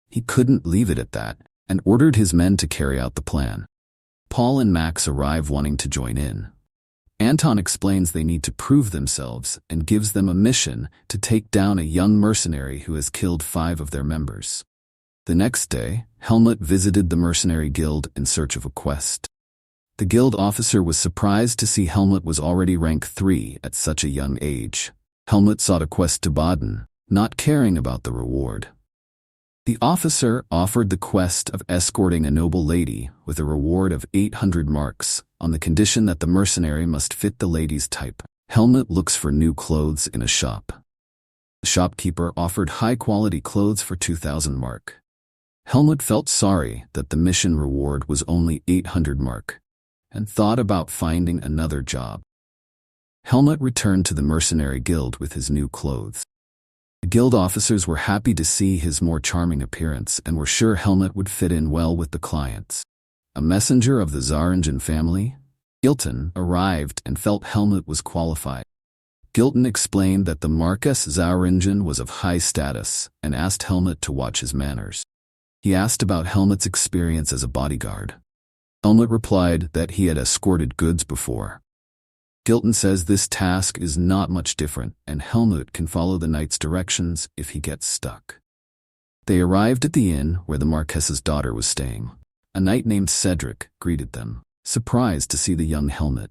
He couldn't leave it at that, and ordered his men to carry out the plan. Paul and Max arrive wanting to join in. Anton explains they need to prove themselves and gives them a mission to take down a young mercenary who has killed 5 of their members. The next day, Helmut visited the mercenary guild in search of a quest. The guild officer was surprised to see Helmut was already rank 3 at such a young age. Helmut sought a quest to Baden, not caring about the reward. The officer offered the quest of escorting a noble lady with a reward of 800 marks, on the condition that the mercenary must fit the lady's type. Helmut looks for new clothes in a shop. The shopkeeper offered high-quality clothes for 2,000 mark. Helmut felt sorry that the mission reward was only 800 mark, and thought about finding another job. Helmut returned to the mercenary guild with his new clothes. The guild officers were happy to see his more charming appearance and were sure Helmut would fit in well with the clients. A messenger of the Zaringen family, Gilton, arrived and felt Helmut was qualified. Gilton explained that the Marquess Zaringen was of high status and asked Helmut to watch his manners. He asked about Helmut's experience as a bodyguard. Helmut replied that he had escorted goods before. Gilton says this task is not much different, and Helmut can follow the knight's directions if he gets stuck. They arrived at the inn where the Marquess's daughter was staying. A knight named Cedric greeted them, surprised to see the young Helmut.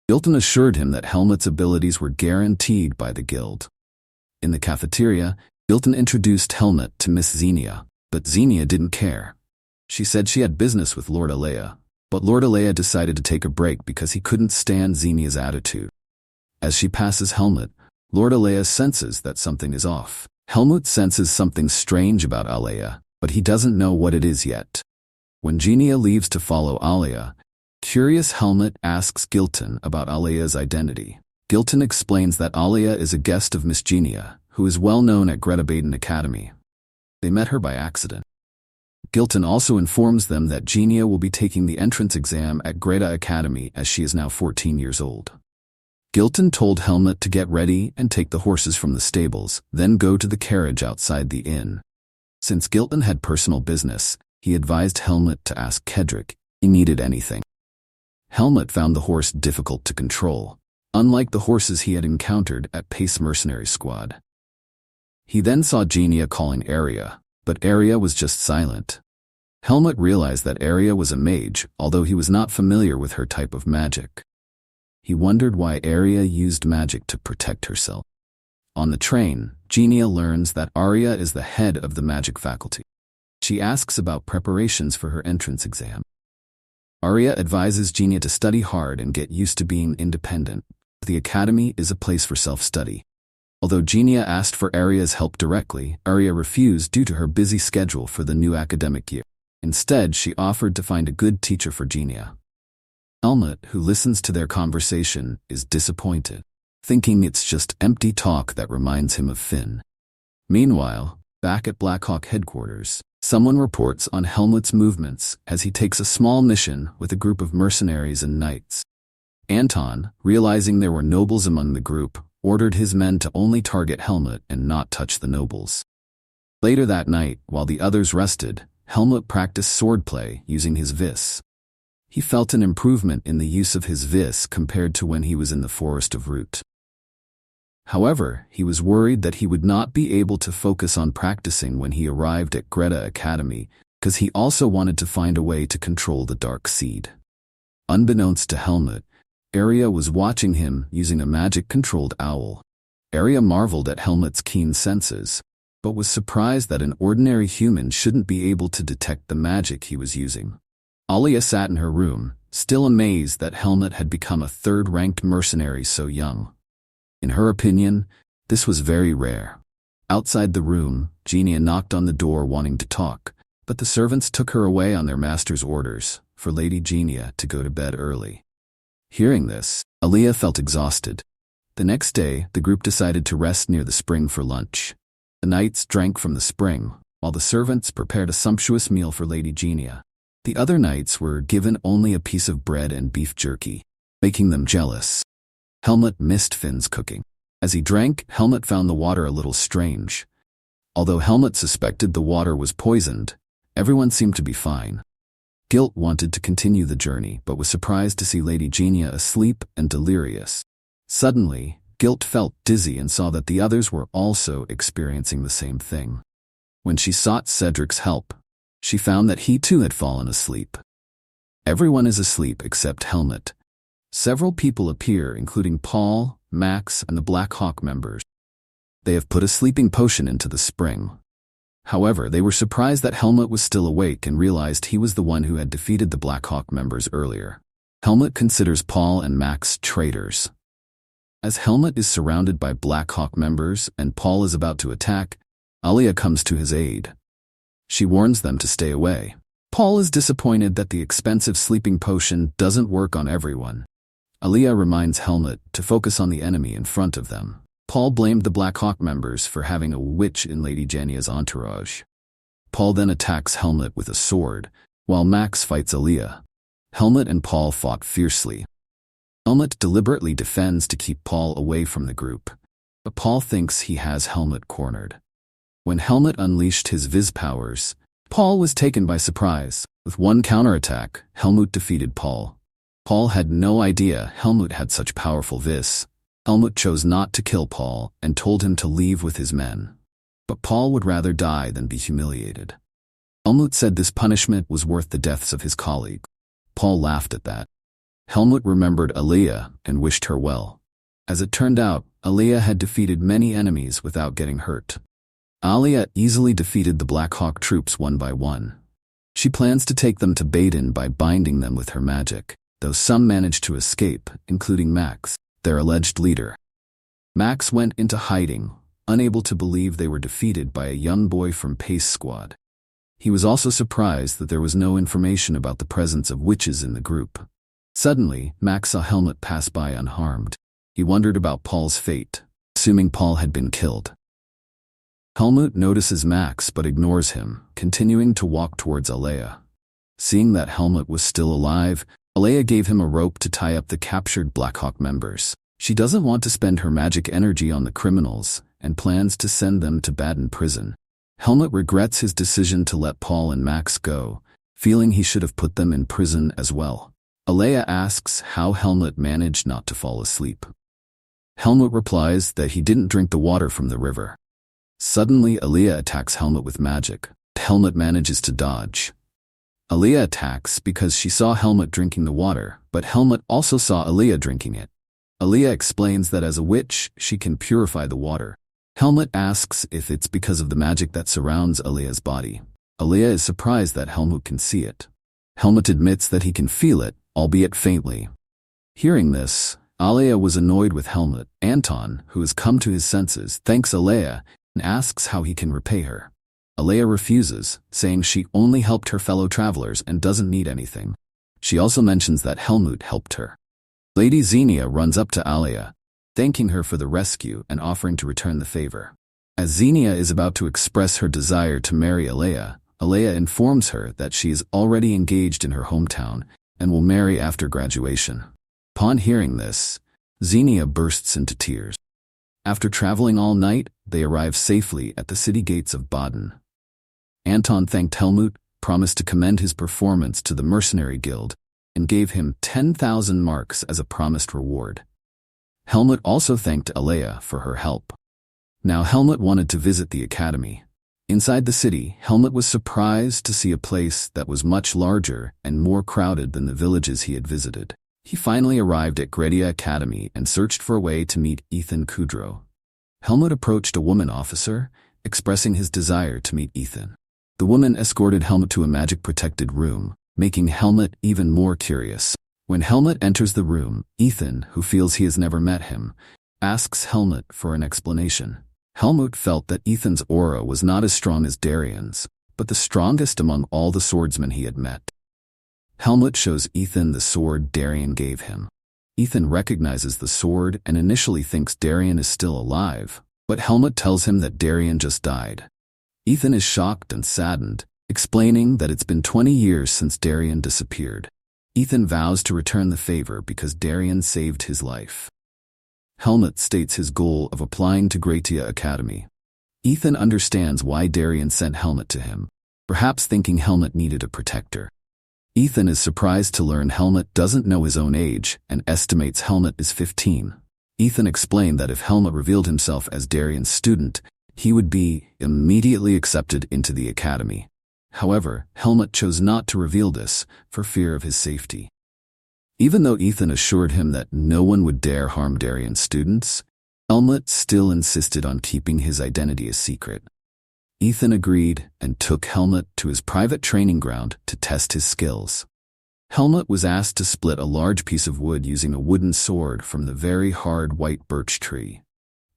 Gilton assured him that Helmut's abilities were guaranteed by the guild. In the cafeteria, Gilton introduced Helmut to Miss Xenia, but Xenia didn't care. She said she had business with Lord Alea, but Lord Alea decided to take a break because he couldn't stand Xenia's attitude. As she passes Helmut, Lord Alea senses that something is off. Helmut senses something strange about Alea, but he doesn't know what it is yet. When Xenia leaves to follow Alea, curious Helmut asks Gilton about Alea's identity. Gilton explains that Alea is a guest of Miss Xenia, who is well known at Greta Baden Academy. They met her by accident. Gilton also informs them that Xenia will be taking the entrance exam at Greta Academy as she is now 14 years old. Gilton told Helmut to get ready and take the horses from the stables, then go to the carriage outside the inn. Since Gilton had personal business, he advised Helmut to ask Cedric if he needed anything. Helmut found the horse difficult to control, unlike the horses he had encountered at Pace Mercenary Squad. He then saw Xenia calling Aria, but Aria was just silent. Helmut realized that Aria was a mage, although he was not familiar with her type of magic. He wondered why Aria used magic to protect herself. On the train, Xenia learns that Aria is the head of the magic faculty. She asks about preparations for her entrance exam. Aria advises Xenia to study hard and get used to being independent. The academy is a place for self-study. Although Xenia asked for Aria's help directly, Aria refused due to her busy schedule for the new academic year. Instead, she offered to find a good teacher for Xenia. Helmut, who listens to their conversation, is disappointed, thinking it's just empty talk that reminds him of Finn. Meanwhile, back at Black Hawk headquarters, someone reports on Helmut's movements as he takes a small mission with a group of mercenaries and knights. Anton, realizing there were nobles among the group, ordered his men to only target Helmut and not touch the nobles. Later that night, while the others rested, Helmut practiced swordplay using his vis. He felt an improvement in the use of his vis compared to when he was in the Forest of Root. However, he was worried that he would not be able to focus on practicing when he arrived at Greta Academy, because he also wanted to find a way to control the Dark Seed. Unbeknownst to Helmut, Arya was watching him using a magic-controlled owl. Arya marveled at Helmut's keen senses, but was surprised that an ordinary human shouldn't be able to detect the magic he was using. Alia sat in her room, still amazed that Helmut had become a third-ranked mercenary so young. In her opinion, this was very rare. Outside the room, Genia knocked on the door wanting to talk, but the servants took her away on their master's orders for Lady Genia to go to bed early. Hearing this, Alia felt exhausted. The next day, the group decided to rest near the spring for lunch. The knights drank from the spring, while the servants prepared a sumptuous meal for Lady Genia. The other knights were given only a piece of bread and beef jerky, making them jealous. Helmut missed Finn's cooking. As he drank, Helmut found the water a little strange. Although Helmut suspected the water was poisoned, everyone seemed to be fine. Guilt wanted to continue the journey, but was surprised to see Lady Genia asleep and delirious. Suddenly, Guilt felt dizzy and saw that the others were also experiencing the same thing. When she sought Cedric's help, she found that he too had fallen asleep. Everyone is asleep except Helmut. Several people appear, including Paul, Max, and the Black Hawk members. They have put a sleeping potion into the spring. However, they were surprised that Helmut was still awake and realized he was the one who had defeated the Black Hawk members earlier. Helmut considers Paul and Max traitors. As Helmut is surrounded by Black Hawk members and Paul is about to attack, Alia comes to his aid. She warns them to stay away. Paul is disappointed that the expensive sleeping potion doesn't work on everyone. Alia reminds Helmut to focus on the enemy in front of them. Paul blamed the Black Hawk members for having a witch in Lady Genia's entourage. Paul then attacks Helmut with a sword, while Max fights Alia. Helmut and Paul fought fiercely. Helmut deliberately defends to keep Paul away from the group, but Paul thinks he has Helmut cornered. When Helmut unleashed his Viz powers, Paul was taken by surprise. With one counterattack, Helmut defeated Paul. Paul had no idea Helmut had such powerful Viz. Helmut chose not to kill Paul and told him to leave with his men. But Paul would rather die than be humiliated. Helmut said this punishment was worth the deaths of his colleague. Paul laughed at that. Helmut remembered Alia and wished her well. As it turned out, Alia had defeated many enemies without getting hurt. Alia easily defeated the Black Hawk troops one by one. She plans to take them to Baden by binding them with her magic, though some managed to escape, including Max, their alleged leader. Max went into hiding, unable to believe they were defeated by a young boy from Pace Squad. He was also surprised that there was no information about the presence of witches in the group. Suddenly, Max saw Helmut pass by unharmed. He wondered about Paul's fate, assuming Paul had been killed. Helmut notices Max but ignores him, continuing to walk towards Alia. Seeing that Helmut was still alive, Alia gave him a rope to tie up the captured Black Hawk members. She doesn't want to spend her magic energy on the criminals and plans to send them to Baden prison. Helmut regrets his decision to let Paul and Max go, feeling he should have put them in prison as well. Alia asks how Helmut managed not to fall asleep. Helmut replies that he didn't drink the water from the river. Suddenly, Alia attacks Helmut with magic. Helmut manages to dodge. Alia attacks because she saw Helmut drinking the water, but Helmut also saw Alia drinking it. Alia explains that as a witch, she can purify the water. Helmut asks if it's because of the magic that surrounds Alia's body. Alia is surprised that Helmut can see it. Helmut admits that he can feel it, albeit faintly. Hearing this, Alia was annoyed with Helmut. Anton, who has come to his senses, thanks Alia and asks how he can repay her. Alia refuses, saying she only helped her fellow travelers and doesn't need anything. She also mentions that Helmut helped her. Lady Xenia runs up to Alia, thanking her for the rescue and offering to return the favor. As Xenia is about to express her desire to marry Alia, Alia informs her that she is already engaged in her hometown and will marry after graduation. Upon hearing this, Xenia bursts into tears. After traveling all night, they arrived safely at the city gates of Baden. Anton thanked Helmut, promised to commend his performance to the mercenary guild, and gave him 10,000 marks as a promised reward. Helmut also thanked Alea for her help. Now Helmut wanted to visit the academy. Inside the city, Helmut was surprised to see a place that was much larger and more crowded than the villages he had visited. He finally arrived at Gredia Academy and searched for a way to meet Ethan Kudrow. Helmut approached a woman officer, expressing his desire to meet Ethan. The woman escorted Helmut to a magic-protected room, making Helmut even more curious. When Helmut enters the room, Ethan, who feels he has never met him, asks Helmut for an explanation. Helmut felt that Ethan's aura was not as strong as Darian's, but the strongest among all the swordsmen he had met. Helmut shows Ethan the sword Darian gave him. Ethan recognizes the sword and initially thinks Darian is still alive, but Helmut tells him that Darian just died. Ethan is shocked and saddened, explaining that it's been 20 years since Darian disappeared. Ethan vows to return the favor because Darian saved his life. Helmut states his goal of applying to Gretia Academy. Ethan understands why Darian sent Helmut to him, perhaps thinking Helmut needed a protector. Ethan is surprised to learn Helmut doesn't know his own age and estimates Helmut is 15. Ethan explained that if Helmut revealed himself as Darian's student, he would be immediately accepted into the academy. However, Helmut chose not to reveal this for fear of his safety. Even though Ethan assured him that no one would dare harm Darian's students, Helmut still insisted on keeping his identity a secret. Ethan agreed and took Helmut to his private training ground to test his skills. Helmut was asked to split a large piece of wood using a wooden sword from the very hard white birch tree.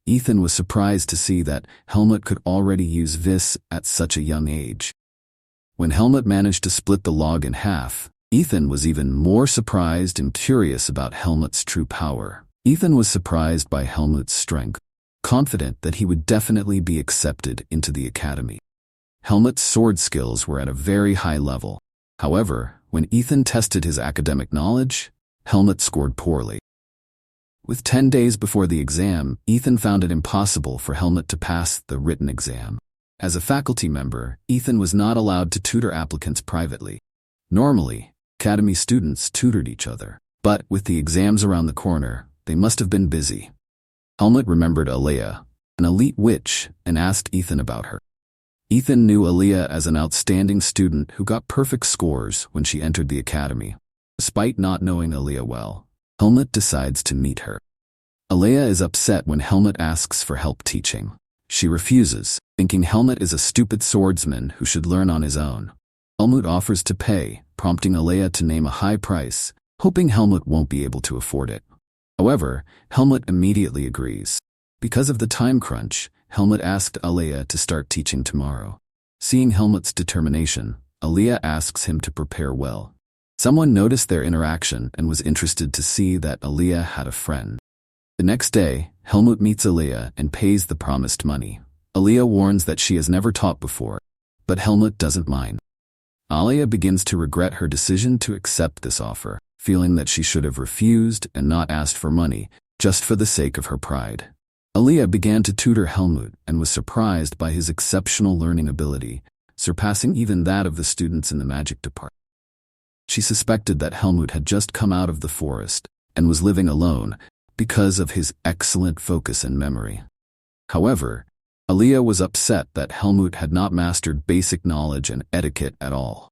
Ethan was surprised to see that Helmut could already use this at such a young age. When Helmut managed to split the log in half, Ethan was even more surprised and curious about Helmut's true power. Ethan was surprised by Helmut's strength, confident that he would definitely be accepted into the academy. Helmut's sword skills were at a very high level. However, when Ethan tested his academic knowledge, Helmut scored poorly. With 10 days before the exam, Ethan found it impossible for Helmut to pass the written exam. As a faculty member, Ethan was not allowed to tutor applicants privately. Normally, academy students tutored each other, but with the exams around the corner, they must have been busy. Helmut remembered Alea, an elite witch, and asked Ethan about her. Ethan knew Alea as an outstanding student who got perfect scores when she entered the academy. Despite not knowing Alea well, Helmut decides to meet her. Alea is upset when Helmut asks for help teaching. She refuses, thinking Helmut is a stupid swordsman who should learn on his own. Helmut offers to pay, prompting Alea to name a high price, hoping Helmut won't be able to afford it. However, Helmut immediately agrees. Because of the time crunch, Helmut asked Alea to start teaching tomorrow. Seeing Helmut's determination, Alea asks him to prepare well. Someone noticed their interaction and was interested to see that Alea had a friend. The next day, Helmut meets Alea and pays the promised money. Alea warns that she has never taught before, but Helmut doesn't mind. Alea begins to regret her decision to accept this offer, feeling that she should have refused and not asked for money, just for the sake of her pride. Alea began to tutor Helmut and was surprised by his exceptional learning ability, surpassing even that of the students in the magic department. She suspected that Helmut had just come out of the forest and was living alone because of his excellent focus and memory. However, Alea was upset that Helmut had not mastered basic knowledge and etiquette at all.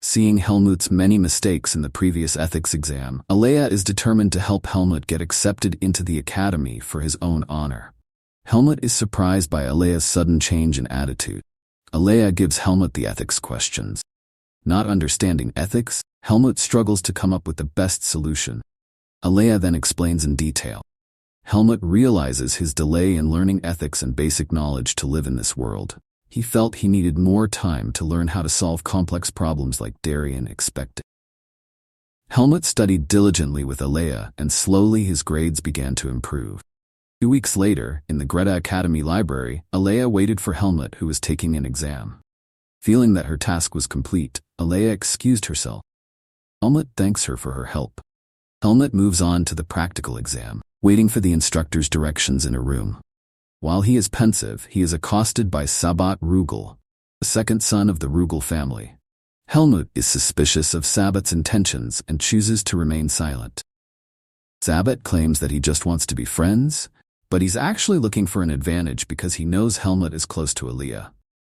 Seeing Helmut's many mistakes in the previous ethics exam, Alea is determined to help Helmut get accepted into the academy for his own honor. Helmut is surprised by Alea's sudden change in attitude. Alea gives Helmut the ethics questions. Not understanding ethics, Helmut struggles to come up with the best solution. Alea then explains in detail. Helmut realizes his delay in learning ethics and basic knowledge to live in this world. He felt he needed more time to learn how to solve complex problems like Darian expected. Helmut studied diligently with Alea, and slowly his grades began to improve. 2 weeks later, in the Greta Academy library, Alea waited for Helmut, who was taking an exam. Feeling that her task was complete, Alea excused herself. Helmut thanks her for her help. Helmut moves on to the practical exam. waiting for the instructor's directions in a room. While he is pensive, he is accosted by Sabat Rugel, the second son of the Rugel family. Helmut is suspicious of Sabat's intentions and chooses to remain silent. Sabat claims that he just wants to be friends, but he's actually looking for an advantage because he knows Helmut is close to Aliyah.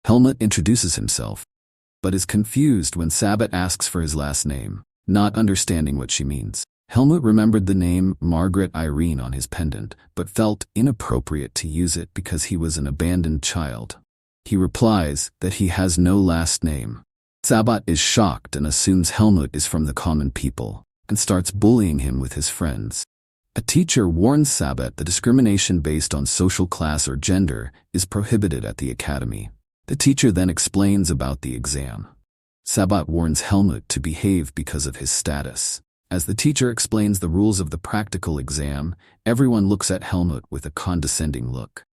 Helmut introduces himself, but is confused when Sabat asks for his last name, not understanding what she means. Helmut remembered the name Margaret Irene on his pendant, but felt inappropriate to use it because he was an abandoned child. He replies that he has no last name. Sabat is shocked and assumes Helmut is from the common people, and starts bullying him with his friends. A teacher warns Sabat that discrimination based on social class or gender is prohibited at the academy. The teacher then explains about the exam. Sabat warns Helmut to behave because of his status. As the teacher explains the rules of the practical exam, everyone looks at Helmut with a condescending look.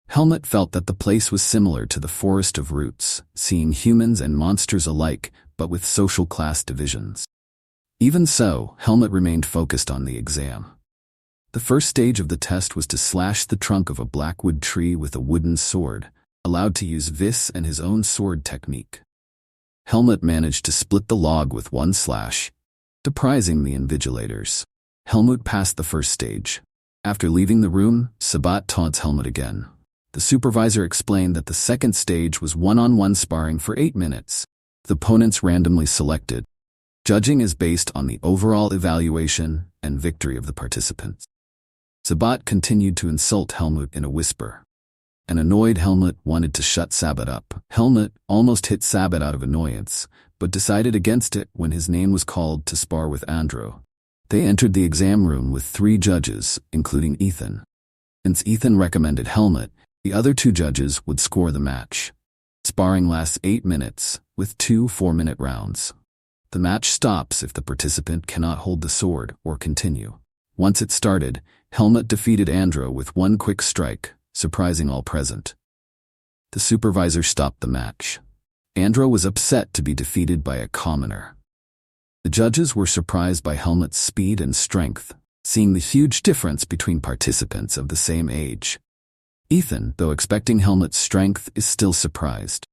Helmut felt that the place was similar to the Forest of Roots, seeing humans and monsters alike, but with social class divisions. Even so, Helmut remained focused on the exam. The first stage of the test was to slash the trunk of a blackwood tree with a wooden sword, allowed to use vis and his own sword technique. Helmut managed to split the log with one slash, surprising the invigilators. Helmut passed the first stage. After leaving the room, Sabat taunts Helmut again. The supervisor explained that the second stage was one-on-one sparring for 8 minutes. The opponents randomly selected. Judging is based on the overall evaluation and victory of the participants. Sabat continued to insult Helmut in a whisper. An annoyed Helmut wanted to shut Sabat up. Helmut almost hit Sabat out of annoyance, but decided against it when his name was called to spar with Andro. They entered the exam room with 3 judges, including Ethan. Since Ethan recommended Helmut, the other 2 judges would score the match. Sparring lasts 8 minutes, with 2 4-minute rounds. The match stops if the participant cannot hold the sword or continue. Once it started, Helmut defeated Andro with 1 quick strike, surprising all present. The supervisor stopped the match. Andro was upset to be defeated by a commoner. The judges were surprised by Helmut's speed and strength, seeing the huge difference between participants of the same age. Ethan, though expecting Helmut's strength, is still surprised.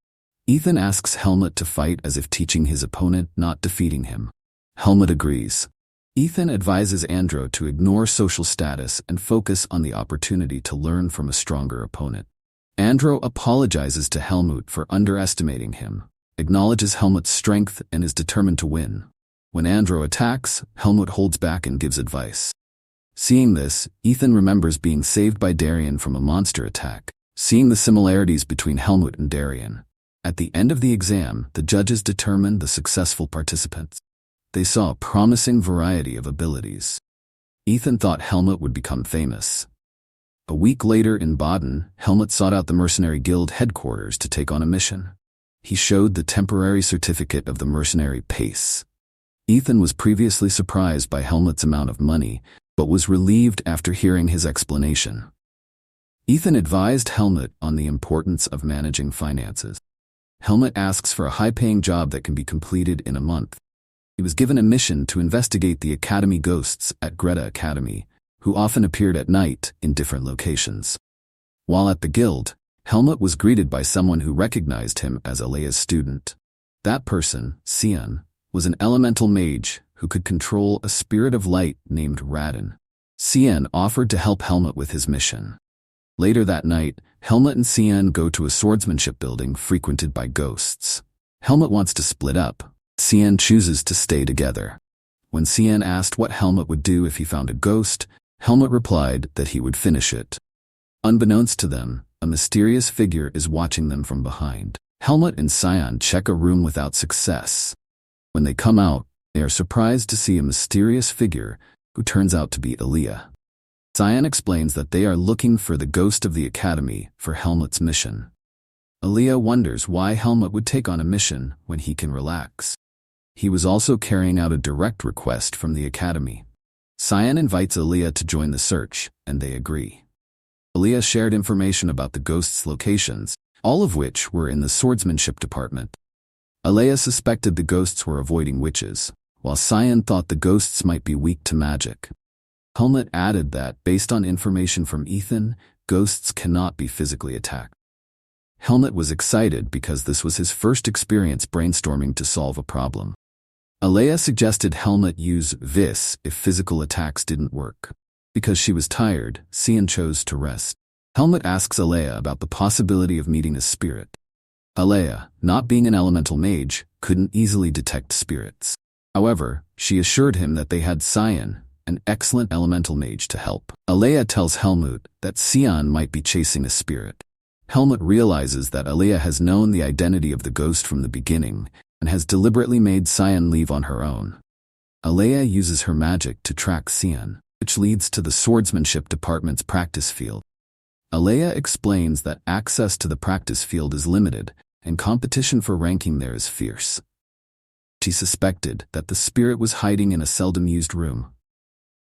Ethan asks Helmut to fight as if teaching his opponent, not defeating him. Helmut agrees. Ethan advises Andro to ignore social status and focus on the opportunity to learn from a stronger opponent. Andro apologizes to Helmut for underestimating him, acknowledges Helmut's strength and is determined to win. When Andro attacks, Helmut holds back and gives advice. Seeing this, Ethan remembers being saved by Darian from a monster attack, seeing the similarities between Helmut and Darian. At the end of the exam, the judges determined the successful participants. They saw a promising variety of abilities. Ethan thought Helmut would become famous. A week later in Baden, Helmut sought out the Mercenary Guild headquarters to take on a mission. He showed the temporary certificate of the mercenary pace. Ethan was previously surprised by Helmut's amount of money, but was relieved after hearing his explanation. Ethan advised Helmut on the importance of managing finances. Helmut asks for a high-paying job that can be completed in a month. He was given a mission to investigate the Academy ghosts at Greta Academy, who often appeared at night in different locations. While at the guild, Helmut was greeted by someone who recognized him as Alea's student. That person, Sion, was an elemental mage who could control a spirit of light named Radin. Sion offered to help Helmut with his mission. Later that night, Helmut and Sion go to a swordsmanship building frequented by ghosts. Helmut wants to split up. Sion chooses to stay together. When Sion asked what Helmut would do if he found a ghost, Helmut replied that he would finish it. Unbeknownst to them, a mysterious figure is watching them from behind. Helmut and Sion check a room without success. When they come out, they are surprised to see a mysterious figure who turns out to be Aliyah. Sion explains that they are looking for the ghost of the Academy for Helmut's mission. Aliyah wonders why Helmut would take on a mission when he can relax. He was also carrying out a direct request from the Academy. Sion invites Aliyah to join the search, and they agree. Aliyah shared information about the ghosts' locations, all of which were in the swordsmanship department. Aliyah suspected the ghosts were avoiding witches, while Sion thought the ghosts might be weak to magic. Helmut added that, based on information from Ethan, ghosts cannot be physically attacked. Helmut was excited because this was his first experience brainstorming to solve a problem. Alea suggested Helmut use vis if physical attacks didn't work. Because she was tired, Cian chose to rest. Helmut asks Alea about the possibility of meeting a spirit. Alea, not being an elemental mage, couldn't easily detect spirits. However, she assured him that they had Cian, an excellent elemental mage, to help. Alea tells Helmut that Cian might be chasing a spirit. Helmut realizes that Alea has known the identity of the ghost from the beginning and has deliberately made Cian leave on her own. Alea uses her magic to track Cian, which leads to the swordsmanship department's practice field. Alea explains that access to the practice field is limited and competition for ranking there is fierce. She suspected that the spirit was hiding in a seldom-used room,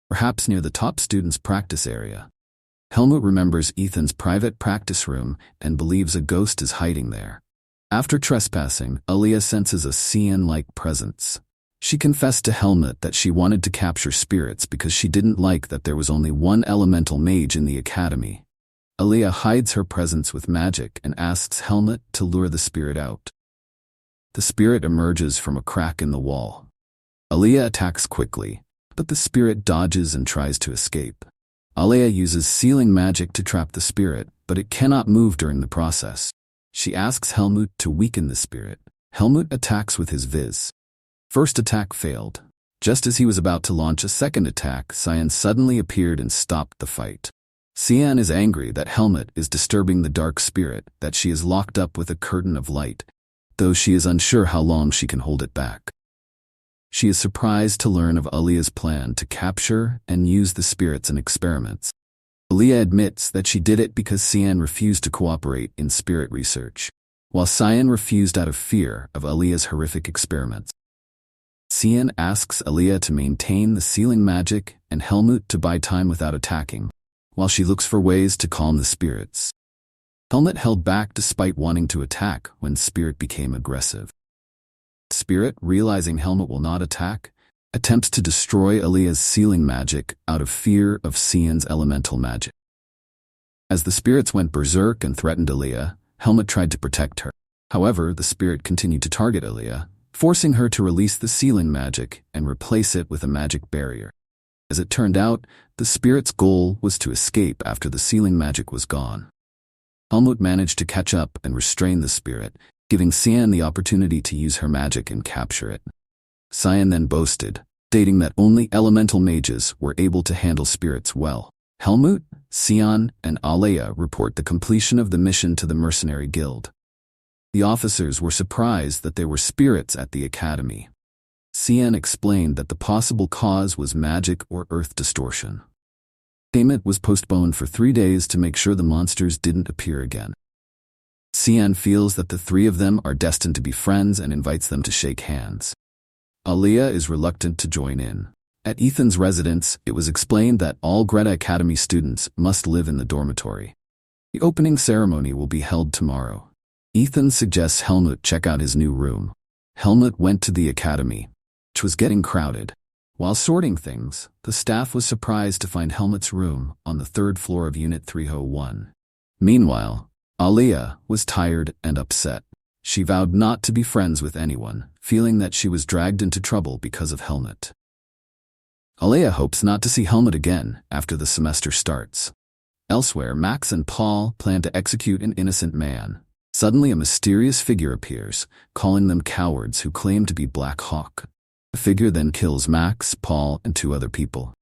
perhaps near the top students' practice area. Helmut remembers Ethan's private practice room and believes a ghost is hiding there. After trespassing, Alea senses a Cian-like presence. She confessed to Helmut that she wanted to capture spirits because she didn't like that there was only one elemental mage in the academy. Alea hides her presence with magic and asks Helmut to lure the spirit out. The spirit emerges from a crack in the wall. Alea attacks quickly, but the spirit dodges and tries to escape. Alea uses sealing magic to trap the spirit, but it cannot move during the process. She asks Helmut to weaken the spirit. Helmut attacks with his viz. First attack failed. Just as he was about to launch a second attack, Cian suddenly appeared and stopped the fight. Cian is angry that Helmut is disturbing the dark spirit, that she is locked up with a curtain of light, though she is unsure how long she can hold it back. She is surprised to learn of Alea's plan to capture and use the spirits in experiments. Alea admits that she did it because Cian refused to cooperate in spirit research, while Cian refused out of fear of Alea's horrific experiments. Cian asks Alea to maintain the sealing magic and Helmut to buy time without attacking, while she looks for ways to calm the spirits. Helmut held back despite wanting to attack when Spirit became aggressive. Spirit, realizing Helmut will not attack, attempts to destroy Alea's sealing magic out of fear of Cian's elemental magic. As the spirits went berserk and threatened Alea, Helmut tried to protect her. However, the spirit continued to target Alea, forcing her to release the sealing magic and replace it with a magic barrier. As it turned out, the spirit's goal was to escape after the sealing magic was gone. Helmut managed to catch up and restrain the spirit, giving Cian the opportunity to use her magic and capture it. Cian then boasted, stating that only elemental mages were able to handle spirits well. Helmut, Cian, and Alea report the completion of the mission to the mercenary guild. The officers were surprised that there were spirits at the academy. Cian explained that the possible cause was magic or earth distortion. Payment was postponed for 3 days to make sure the monsters didn't appear again. Cian feels that the three of them are destined to be friends and invites them to shake hands. Alea is reluctant to join in. At Ethan's residence, it was explained that all Greta Academy students must live in the dormitory. The opening ceremony will be held tomorrow. Ethan suggests Helmut check out his new room. Helmut went to the academy, which was getting crowded. While sorting things, the staff was surprised to find Helmut's room on the 3rd floor of Unit 301. Meanwhile, Alea was tired and upset. She vowed not to be friends with anyone, feeling that she was dragged into trouble because of Helmut. Alea hopes not to see Helmut again after the semester starts. Elsewhere, Max and Paul plan to execute an innocent man. Suddenly, a mysterious figure appears, calling them cowards who claim to be Black Hawk. The figure then kills Max, Paul, and 2 other people.